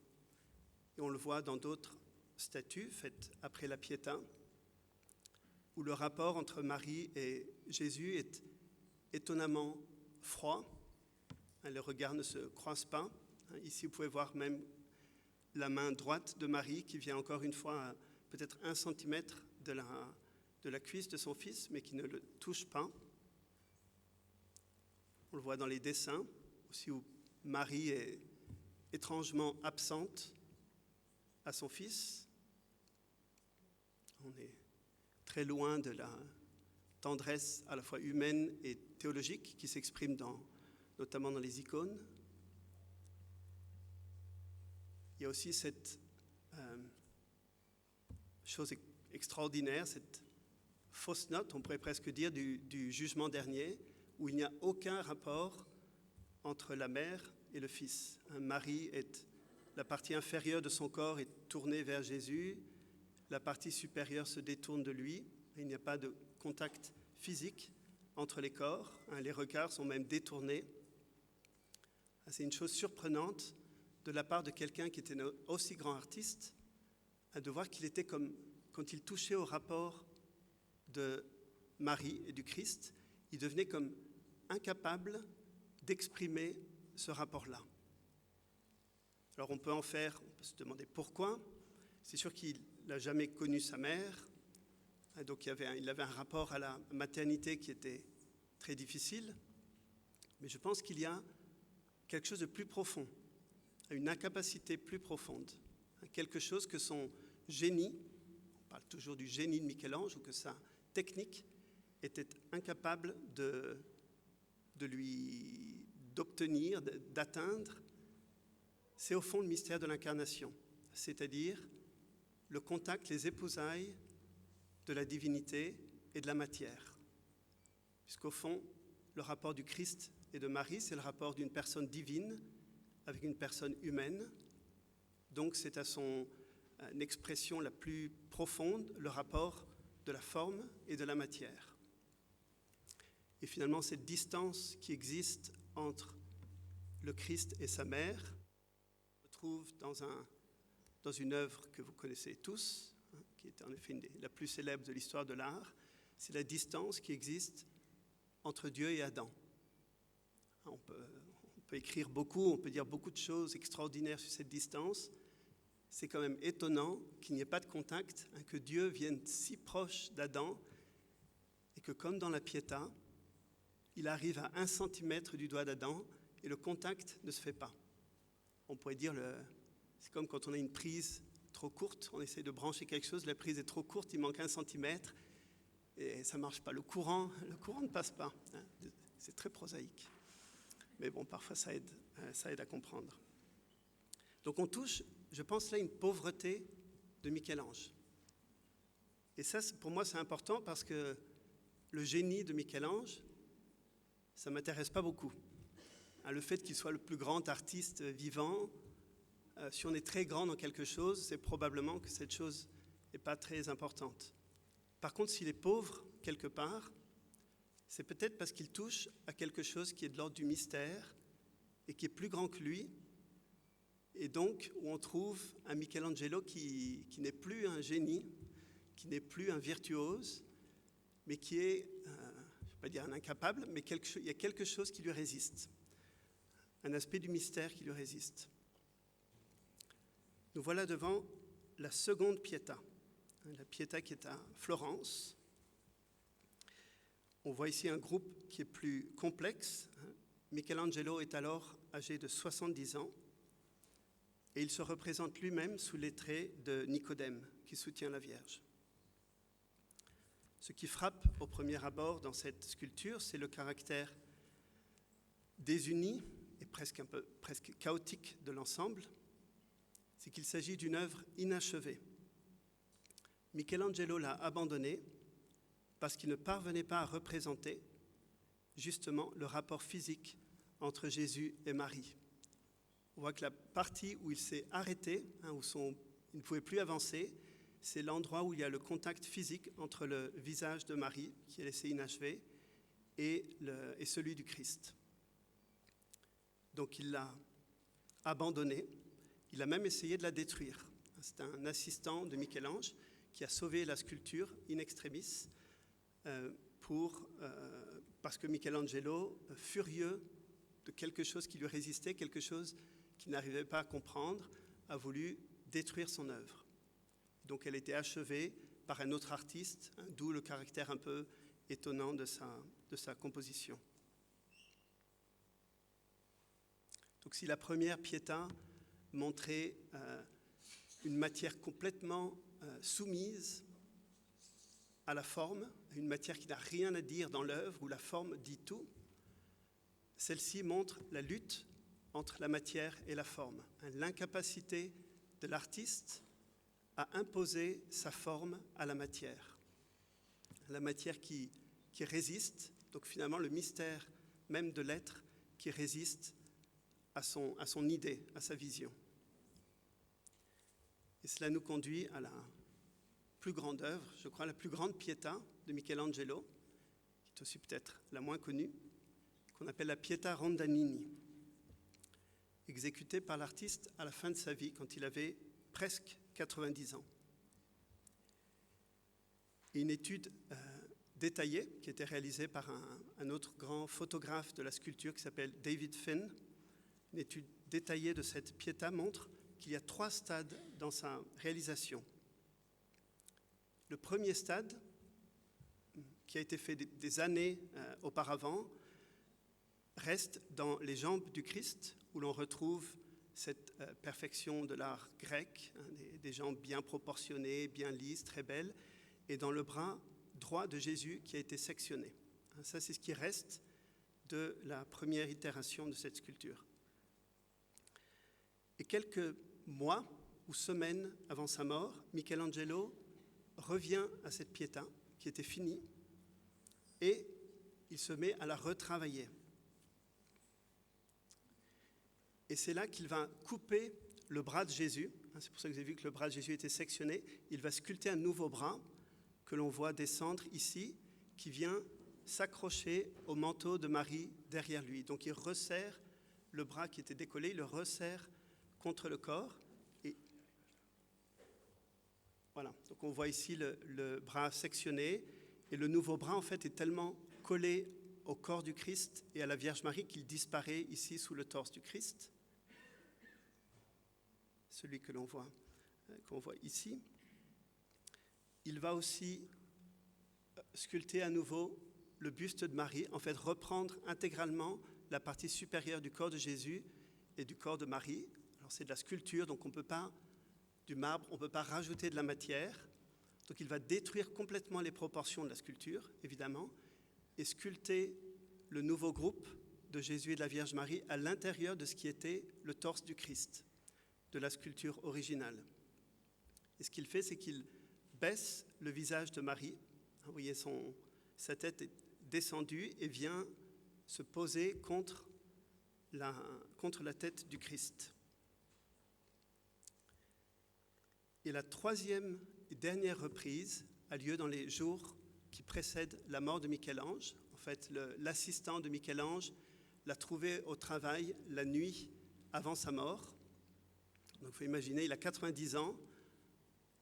Et on le voit dans d'autres statues faites après la Pietà, où le rapport entre Marie et Jésus est étonnamment froid. Les regards ne se croisent pas. Ici, vous pouvez voir même la main droite de Marie qui vient encore une fois à peut-être 1 centimètre de la cuisse de son fils, mais qui ne le touche pas. On le voit dans les dessins, aussi où Marie est étrangement absente à son fils. On est très loin de la tendresse à la fois humaine et théologique qui s'exprime notamment dans les icônes. Il y a aussi cette chose extraordinaire, cette fausse note, on pourrait presque dire, du jugement dernier, où il n'y a aucun rapport entre la mère et le fils. Marie la partie inférieure de son corps est tournée vers Jésus, la partie supérieure se détourne de lui, et il n'y a pas de contact physique entre les corps, les regards sont même détournés. C'est une chose surprenante de la part de quelqu'un qui était un aussi grand artiste, de voir qu'il était comme, quand il touchait au rapport de Marie et du Christ, il devenait comme incapable d'exprimer ce rapport-là. Alors on peut se demander pourquoi. C'est sûr qu'il n'a jamais connu sa mère, donc il avait un rapport à la maternité qui était très difficile, mais je pense qu'il y a quelque chose de plus profond, une incapacité plus profonde, quelque chose que son génie, on parle toujours du génie de Michel-Ange, ou que sa technique était incapable d'obtenir, d'atteindre. C'est au fond le mystère de l'incarnation, c'est-à-dire le contact, les épousailles de la divinité et de la matière. Puisqu'au fond, le rapport du Christ et de Marie, c'est le rapport d'une personne divine avec une personne humaine. Donc c'est à son expression la plus profonde, le rapport de la forme et de la matière. Et finalement, cette distance qui existe entre le Christ et sa mère, on se trouve dans une œuvre que vous connaissez tous, qui est en effet la plus célèbre de l'histoire de l'art, c'est la distance qui existe entre Dieu et Adam. On peut écrire beaucoup, on peut dire beaucoup de choses extraordinaires sur cette distance. C'est quand même étonnant qu'il n'y ait pas de contact, que Dieu vienne si proche d'Adam et que comme dans la Pietà, il arrive à 1 centimètre du doigt d'Adam et le contact ne se fait pas. On pourrait dire, c'est comme quand on a une prise trop courte, on essaie de brancher quelque chose, la prise est trop courte, il manque 1 centimètre et ça ne marche pas. Le courant ne passe pas. C'est très prosaïque. Mais bon, parfois ça aide à comprendre. Donc on touche, je pense là, une pauvreté de Michel-Ange. Et ça, pour moi, c'est important parce que le génie de Michel-Ange, ça ne m'intéresse pas beaucoup. Le fait qu'il soit le plus grand artiste vivant, si on est très grand dans quelque chose, c'est probablement que cette chose n'est pas très importante. Par contre, s'il est pauvre quelque part, c'est peut-être parce qu'il touche à quelque chose qui est de l'ordre du mystère et qui est plus grand que lui, et donc où on trouve un Michelangelo qui n'est plus un génie, qui n'est plus un virtuose, mais qui est, je ne vais pas dire un incapable, mais il y a quelque chose qui lui résiste, un aspect du mystère qui lui résiste. Nous voilà devant la seconde Pietà, la Pietà qui est à Florence. On voit ici un groupe qui est plus complexe. Michelangelo est alors âgé de 70 ans et il se représente lui-même sous les traits de Nicodème qui soutient la Vierge. Ce qui frappe au premier abord dans cette sculpture, c'est le caractère désuni et presque chaotique de l'ensemble. C'est qu'il s'agit d'une œuvre inachevée. Michelangelo l'a abandonnée parce qu'il ne parvenait pas à représenter justement le rapport physique entre Jésus et Marie. On voit que la partie où il s'est arrêté, où il ne pouvait plus avancer, c'est l'endroit où il y a le contact physique entre le visage de Marie, qui est laissé inachevé, et celui du Christ. Donc il l'a abandonnée, il a même essayé de la détruire. C'est un assistant de Michel-Ange qui a sauvé la sculpture in extremis, parce que Michelangelo, furieux de quelque chose qui lui résistait, quelque chose qu'il n'arrivait pas à comprendre, a voulu détruire son œuvre. Donc elle a été achevée par un autre artiste, d'où le caractère un peu étonnant de sa composition. Donc si la première Pietà montrait une matière complètement soumise à la forme, une matière qui n'a rien à dire dans l'œuvre, où la forme dit tout, celle-ci montre la lutte entre la matière et la forme, l'incapacité de l'artiste à imposer sa forme à la matière qui résiste, donc finalement le mystère même de l'être qui résiste à son idée, à sa vision. Et cela nous conduit à la plus grande œuvre, je crois la plus grande Pietà de Michelangelo, qui est aussi peut-être la moins connue, qu'on appelle la Pietà Rondanini, exécutée par l'artiste à la fin de sa vie, quand il avait presque 90 ans. Et une étude détaillée, qui a été réalisée par un autre grand photographe de la sculpture qui s'appelle David Finn, une étude détaillée de cette Pietà montre qu'il y a 3 stades dans sa réalisation. Le premier stade, qui a été fait des années auparavant, reste dans les jambes du Christ, où l'on retrouve cette perfection de l'art grec, des jambes bien proportionnées, bien lisses, très belles, et dans le bras droit de Jésus qui a été sectionné. Ça, c'est ce qui reste de la première itération de cette sculpture. Et quelques mois ou semaines avant sa mort, Michelangelo revient à cette Pietà qui était finie et il se met à la retravailler. Et c'est là qu'il va couper le bras de Jésus. C'est pour ça que vous avez vu que le bras de Jésus était sectionné. Il va sculpter un nouveau bras que l'on voit descendre ici, qui vient s'accrocher au manteau de Marie derrière lui. Donc il resserre le bras qui était décollé, il le resserre contre le corps. Et voilà, donc on voit ici le bras sectionné. Et le nouveau bras, en fait, est tellement collé au corps du Christ et à la Vierge Marie qu'il disparaît ici sous le torse du Christ. Celui que l'on voit, qu'on voit ici. Il va aussi sculpter à nouveau le buste de Marie, en fait reprendre intégralement la partie supérieure du corps de Jésus et du corps de Marie. Alors c'est de la sculpture, donc on peut pas, du marbre, on ne peut pas rajouter de la matière. Donc il va détruire complètement les proportions de la sculpture, évidemment, et sculpter le nouveau groupe de Jésus et de la Vierge Marie à l'intérieur de ce qui était le torse du Christ, de la sculpture originale. Et ce qu'il fait, c'est qu'il baisse le visage de Marie. Vous voyez, sa tête est descendue et vient se poser contre la tête du Christ. Et la troisième et dernière reprise a lieu dans les jours qui précèdent la mort de Michel-Ange. En fait, l'assistant de Michel-Ange l'a trouvé au travail la nuit avant sa mort. Donc, il faut imaginer, il a 90 ans,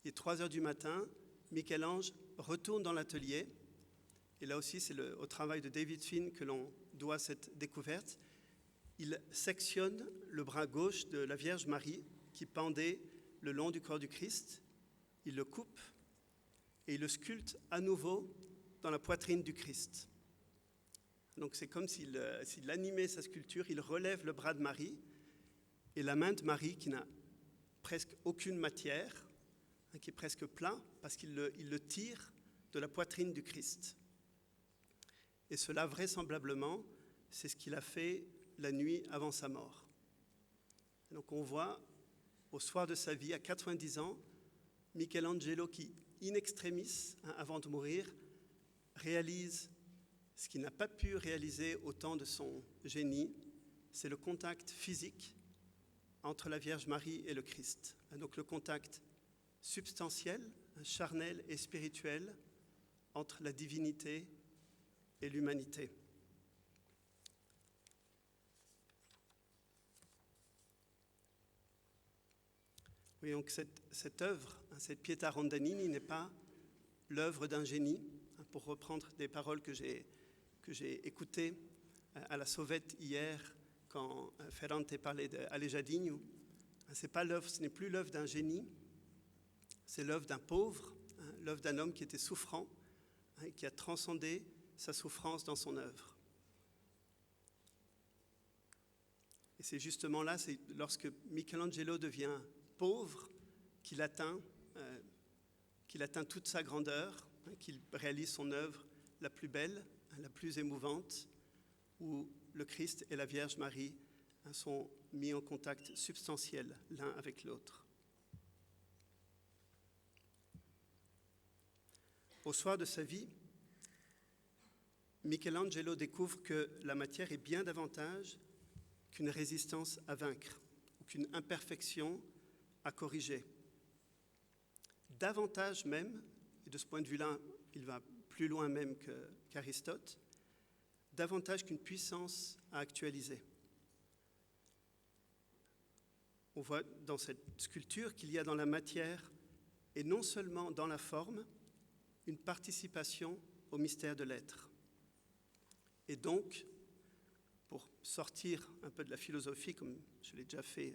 il est 3 heures du matin, Michel-Ange retourne dans l'atelier. Et là aussi, c'est au travail de David Finn que l'on doit cette découverte. Il sectionne le bras gauche de la Vierge Marie qui pendait le long du corps du Christ. Il le coupe et il le sculpte à nouveau dans la poitrine du Christ. Donc c'est comme s'il animait sa sculpture, il relève le bras de Marie et la main de Marie qui n'a presque aucune matière, qui est presque plat, parce qu'il le tire de la poitrine du Christ. Et cela, vraisemblablement, c'est ce qu'il a fait la nuit avant sa mort. Et donc on voit, au soir de sa vie, à 90 ans, Michelangelo qui, in extremis, avant de mourir, réalise ce qu'il n'a pas pu réaliser au temps de son génie, c'est le contact physique entre la Vierge Marie et le Christ. Et donc le contact substantiel, charnel et spirituel entre la divinité et l'humanité. Oui, donc cette œuvre, cette Pietà Rondanini n'est pas l'œuvre d'un génie. Pour reprendre des paroles que j'ai écoutées à la Sauvette hier quand Ferrante parlait d'Aleijadinho, Ce n'est plus l'œuvre d'un génie, c'est l'œuvre d'un pauvre, l'œuvre d'un homme qui était souffrant, et qui a transcendé sa souffrance dans son œuvre. Et c'est justement là, c'est lorsque Michelangelo devient pauvre, qu'il atteint toute sa grandeur, qu'il réalise son œuvre la plus belle, la plus émouvante, où le Christ et la Vierge Marie sont mis en contact substantiel l'un avec l'autre. Au soir de sa vie, Michelangelo découvre que la matière est bien davantage qu'une résistance à vaincre, ou qu'une imperfection à corriger. Davantage même, et de ce point de vue-là, il va plus loin même qu'Aristote, davantage qu'une puissance à actualiser. On voit dans cette sculpture qu'il y a dans la matière, et non seulement dans la forme, une participation au mystère de l'être. Et donc, pour sortir un peu de la philosophie, comme je l'ai déjà fait,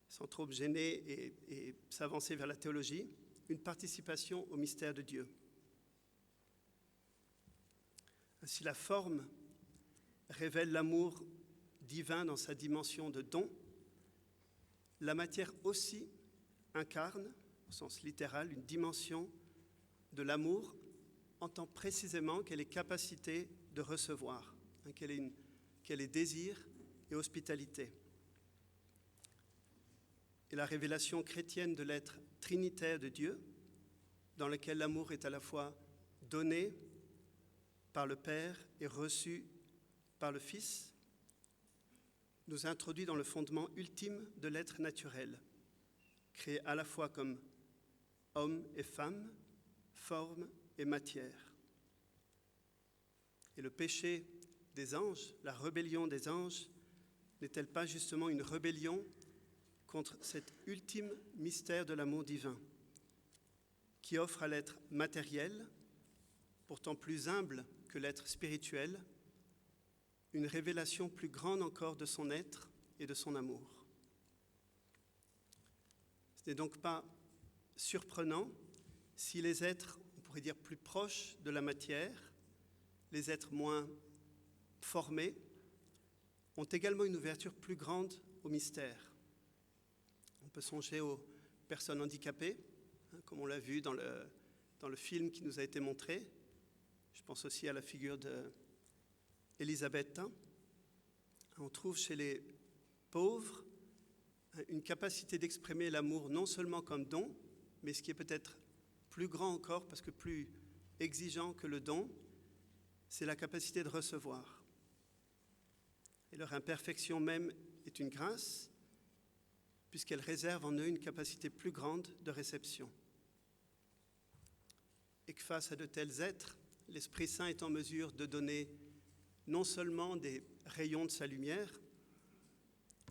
sans trop me gêner, et s'avancer vers la théologie, une participation au mystère de Dieu. Ainsi, la forme révèle l'amour divin dans sa dimension de don. La matière aussi incarne, au sens littéral, une dimension de l'amour en tant précisément qu'elle est capacité de recevoir, qu'elle est désir et hospitalité. Et la révélation chrétienne de l'être trinitaire de Dieu, dans lequel l'amour est à la fois donné par le Père et reçu par le Fils, nous introduit dans le fondement ultime de l'être naturel, créé à la fois comme homme et femme, forme et matière. Et le péché des anges, la rébellion des anges, n'est-elle pas justement une rébellion contre cet ultime mystère de l'amour divin, qui offre à l'être matériel, pourtant plus humble que l'être spirituel, une révélation plus grande encore de son être et de son amour. Ce n'est donc pas surprenant si les êtres, on pourrait dire, plus proches de la matière, les êtres moins formés, ont également une ouverture plus grande au mystère. On peut songer aux personnes handicapées, comme on l'a vu dans le film qui nous a été montré. Je pense aussi à la figure d'Élisabeth. On trouve chez les pauvres une capacité d'exprimer l'amour non seulement comme don, mais ce qui est peut-être plus grand encore, parce que plus exigeant que le don, c'est la capacité de recevoir. Et leur imperfection même est une grâce, puisqu'elle réserve en eux une capacité plus grande de réception. Et que face à de tels êtres, l'Esprit Saint est en mesure de donner non seulement des rayons de sa lumière,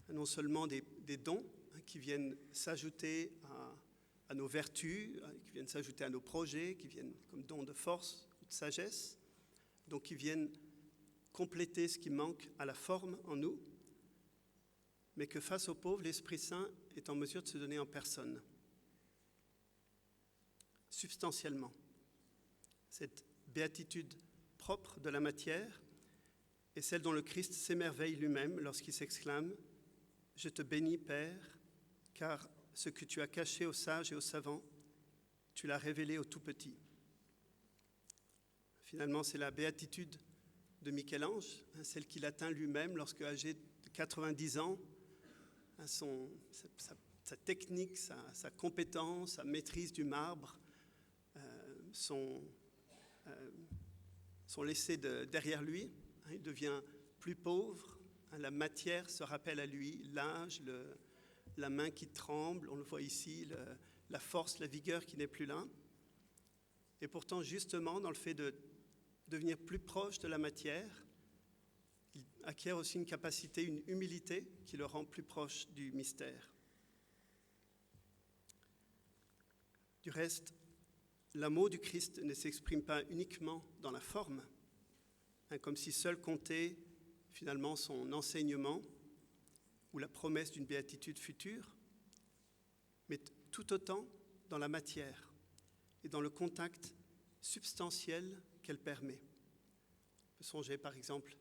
non seulement des dons qui viennent s'ajouter à nos vertus, qui viennent s'ajouter à nos projets, qui viennent comme dons de force ou de sagesse, donc qui viennent compléter ce qui manque à la forme en nous, mais que face aux pauvres, l'Esprit Saint est en mesure de se donner en personne, substantiellement. Cette béatitude propre de la matière est celle dont le Christ s'émerveille lui-même lorsqu'il s'exclame « Je te bénis, Père, car ce que tu as caché aux sages et aux savants, tu l'as révélé aux tout-petits. » Finalement, c'est la béatitude de Michel-Ange, celle qu'il atteint lui-même lorsque, âgé de 90 ans, sa technique, sa compétence, sa maîtrise du marbre sont laissés derrière lui. Il devient plus pauvre. La matière se rappelle à lui, l'âge, la main qui tremble, on le voit ici, la force, la vigueur qui n'est plus là. Et pourtant, justement, dans le fait de devenir plus proche de la matière, il acquiert aussi une capacité, une humilité qui le rend plus proche du mystère. Du reste, l'amour du Christ ne s'exprime pas uniquement dans la forme, comme si seul comptait finalement son enseignement ou la promesse d'une béatitude future, mais tout autant dans la matière et dans le contact substantiel qu'elle permet. On peut songer par exemple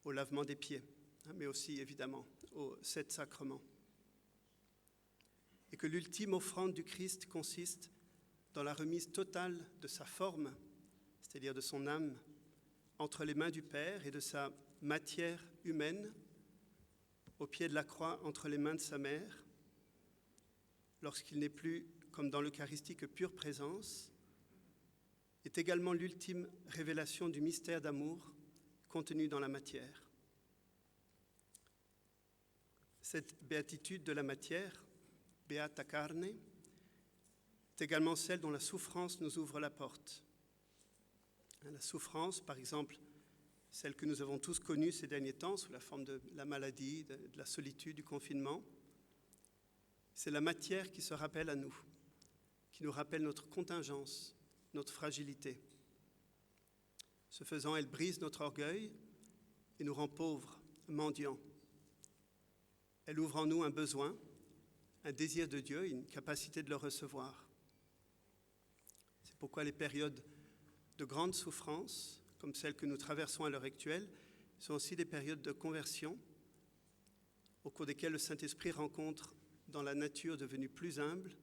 au lavement des pieds, mais aussi évidemment aux 7 sacrements. Et que l'ultime offrande du Christ consiste dans la remise totale de sa forme, c'est-à-dire de son âme, entre les mains du Père et de sa matière humaine, au pied de la croix entre les mains de sa mère, lorsqu'il n'est plus, comme dans l'Eucharistie, que pure présence, est également l'ultime révélation du mystère d'amour contenu dans la matière. Cette béatitude de la matière, Beata Carne, est également celle dont la souffrance nous ouvre la porte. La souffrance, par exemple, celle que nous avons tous connue ces derniers temps sous la forme de la maladie, de la solitude, du confinement, c'est la matière qui se rappelle à nous, qui nous rappelle notre contingence, notre fragilité. Ce faisant, elle brise notre orgueil et nous rend pauvres, mendiants. Elle ouvre en nous un besoin, un désir de Dieu et une capacité de le recevoir. C'est pourquoi les périodes de grande souffrance, comme celles que nous traversons à l'heure actuelle, sont aussi des périodes de conversion, au cours desquelles le Saint-Esprit rencontre dans la nature devenue plus humble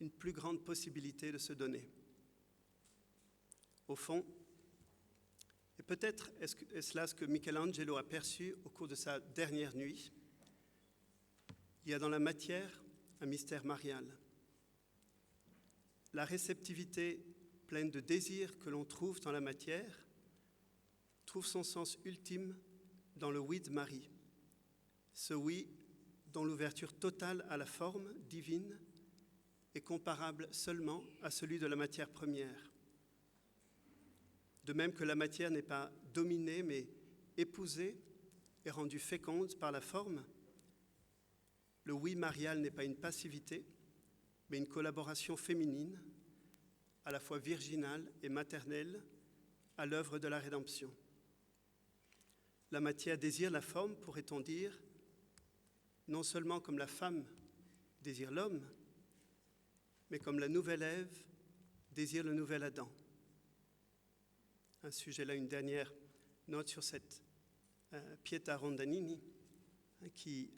une plus grande possibilité de se donner. Au fond, et peut-être est-ce là ce que Michelangelo a perçu au cours de sa dernière nuit, il y a dans la matière un mystère marial. La réceptivité pleine de désir que l'on trouve dans la matière trouve son sens ultime dans le oui de Marie, ce oui dont l'ouverture totale à la forme divine est comparable seulement à celui de la matière première. De même que la matière n'est pas dominée mais épousée et rendue féconde par la forme, le oui marial n'est pas une passivité, mais une collaboration féminine, à la fois virginale et maternelle, à l'œuvre de la rédemption. La matière désire la forme, pourrait-on dire, non seulement comme la femme désire l'homme, mais comme la nouvelle Ève désire le nouvel Adam. Un sujet là, une dernière note sur cette Pietà Rondanini, qui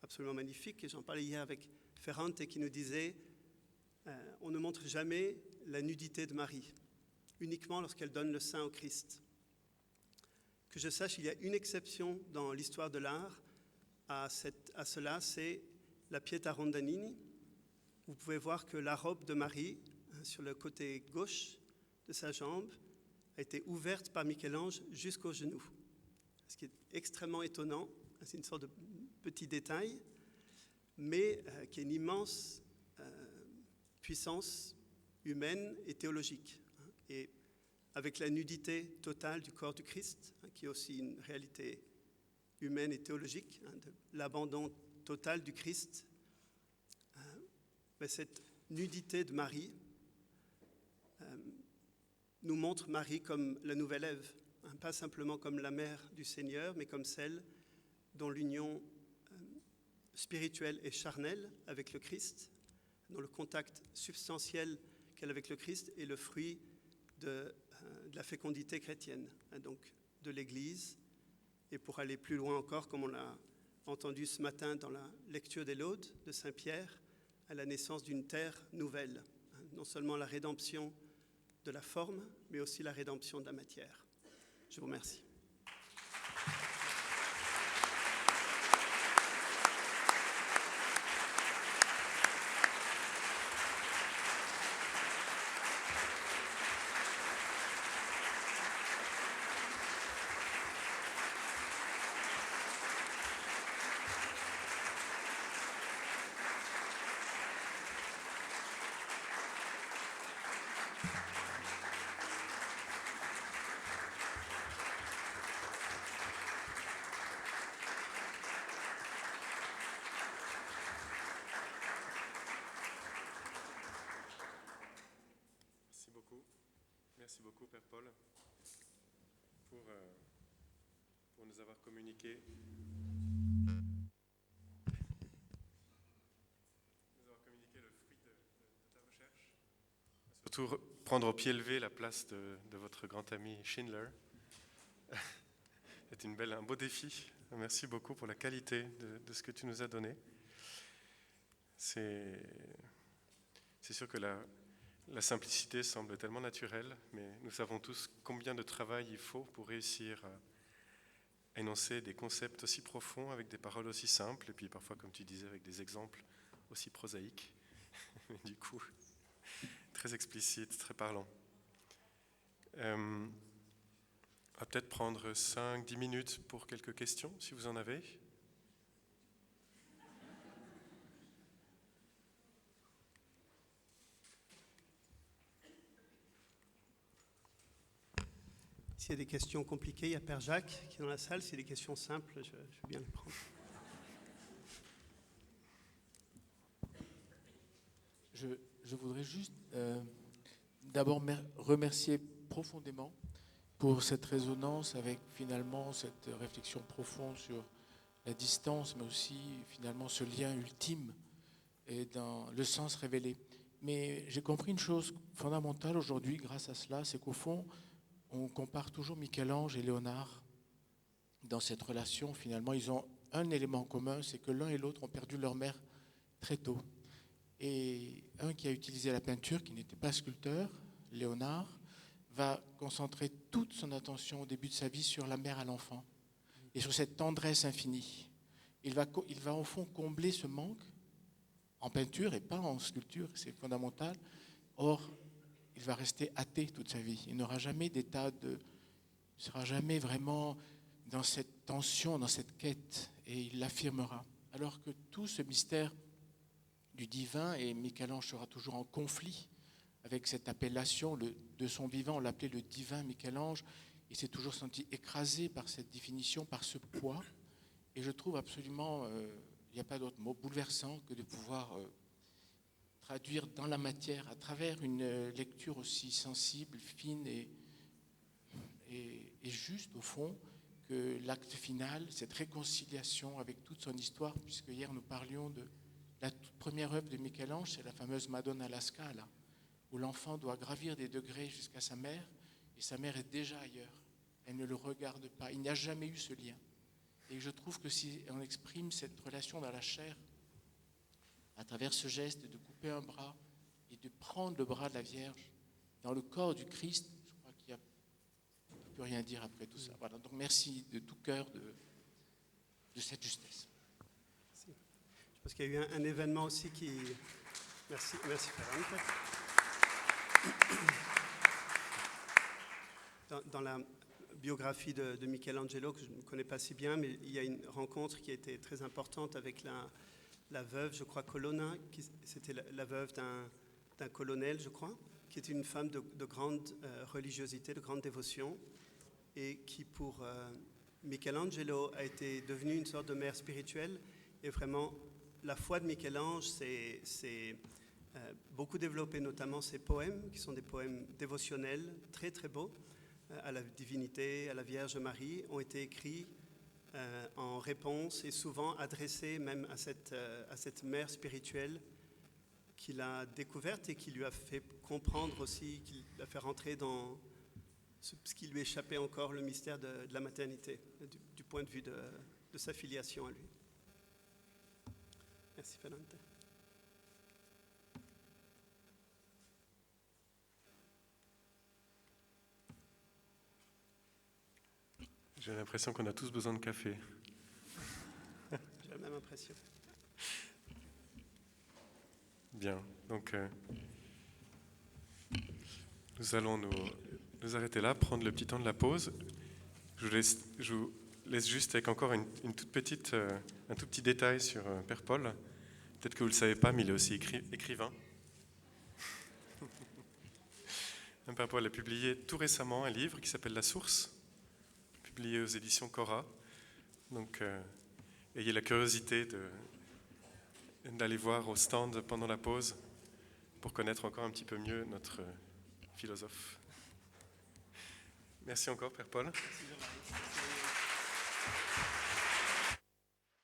absolument magnifique, et j'en parlais hier avec Ferrante qui nous disait on ne montre jamais la nudité de Marie, uniquement lorsqu'elle donne le sein au Christ. Que je sache, il y a une exception dans l'histoire de l'art à cela, c'est la Pietà Rondanini. Vous pouvez voir que la robe de Marie, sur le côté gauche de sa jambe, a été ouverte par Michel-Ange jusqu'aux genoux. Ce qui est extrêmement étonnant, c'est une sorte de petit détail, mais qui est une immense puissance humaine et théologique. Et avec la nudité totale du corps du Christ, qui est aussi une réalité humaine et théologique, de l'abandon total du Christ, cette nudité de Marie nous montre Marie comme la nouvelle Ève, pas simplement comme la mère du Seigneur, mais comme celle dont l'union spirituelle et charnelle avec le Christ, dont le contact substantiel qu'elle a avec le Christ est le fruit de la fécondité chrétienne, donc de l'Église. Et pour aller plus loin encore, comme on l'a entendu ce matin dans la lecture des Laudes de Saint Pierre, à la naissance d'une terre nouvelle, non seulement la rédemption de la forme, mais aussi la rédemption de la matière. Je vous remercie. Merci beaucoup, Père Paul, pour nous avoir communiqué surtout prendre au pied levé la place de votre grand ami Schindler est un beau défi. Merci beaucoup pour la qualité de ce que tu nous as donné. C'est sûr que la simplicité semble tellement naturelle, mais nous savons tous combien de travail il faut pour réussir à énoncer des concepts aussi profonds avec des paroles aussi simples, et puis parfois, comme tu disais, avec des exemples aussi prosaïques, mais du coup, très explicites, très parlants. On va peut-être prendre 5-10 minutes pour quelques questions, si vous en avez. S'il y a des questions compliquées, il y a Père Jacques qui est dans la salle. S'il y a des questions simples, je veux bien les prendre. Je voudrais juste d'abord remercier profondément pour cette résonance avec finalement cette réflexion profonde sur la distance, mais aussi finalement ce lien ultime et dans le sens révélé. Mais j'ai compris une chose fondamentale aujourd'hui grâce à cela, c'est qu'au fond, on compare toujours Michel-Ange et Léonard dans cette relation. Finalement, ils ont un élément commun, c'est que l'un et l'autre ont perdu leur mère très tôt. Et un qui a utilisé la peinture, qui n'était pas sculpteur, Léonard, va concentrer toute son attention au début de sa vie sur la mère à l'enfant et sur cette tendresse infinie. Il va au fond combler ce manque en peinture et pas en sculpture, c'est fondamental. Or, il va rester athée toute sa vie. Il n'aura jamais il ne sera jamais vraiment dans cette tension, dans cette quête, et il l'affirmera. Alors que tout ce mystère du divin, et Michel-Ange sera toujours en conflit avec cette appellation, de son vivant, on l'appelait le divin Michel-Ange, il s'est toujours senti écrasé par cette définition, par ce poids, et je trouve absolument, il n'y a pas d'autre mot, bouleversant que de pouvoir traduire dans la matière, à travers une lecture aussi sensible, fine et juste au fond, que l'acte final, cette réconciliation avec toute son histoire, puisque hier nous parlions de la toute première œuvre de Michel-Ange, c'est la fameuse Madone alla Scala, où l'enfant doit gravir des degrés jusqu'à sa mère, et sa mère est déjà ailleurs. Elle ne le regarde pas. Il n'y a jamais eu ce lien. Et je trouve que si on exprime cette relation dans la chair, à travers ce geste de couper un bras et de prendre le bras de la Vierge dans le corps du Christ, je crois qu'il n'y a plus rien à dire après tout ça. Voilà, donc merci de tout cœur de cette justesse. Merci. Je pense qu'il y a eu un événement aussi qui... Merci Ferrante. Dans la biographie de Michelangelo, que je ne connais pas si bien, mais il y a une rencontre qui a été très importante avec la veuve, je crois, Colonna, c'était la veuve d'un colonel, je crois, qui était une femme de grande religiosité, de grande dévotion, et qui, pour Michelangelo, a été devenue une sorte de mère spirituelle. Et vraiment, la foi de Michel-Ange s'est beaucoup développée, notamment ses poèmes, qui sont des poèmes dévotionnels, très très beaux, à la divinité, à la Vierge Marie, ont été écrits en réponse et souvent adressés même à cette mère spirituelle qu'il a découverte et qui lui a fait comprendre aussi, qui l'a fait rentrer dans ce qui lui échappait encore, le mystère de la maternité, du point de vue de sa filiation à lui. Merci Ferrante. J'ai l'impression qu'on a tous besoin de café. J'ai la même impression. Bien, donc nous allons nous arrêter là, prendre le petit temps de la pause. Je vous laisse juste avec encore un tout petit détail sur Père Paul. Peut-être que vous ne le savez pas, mais il est aussi écrivain. Père Paul a publié tout récemment un livre qui s'appelle La Source, publié aux éditions Cora. Donc, ayez la curiosité d'aller voir au stand pendant la pause pour connaître encore un petit peu mieux notre philosophe. Merci encore, Père Paul. Merci.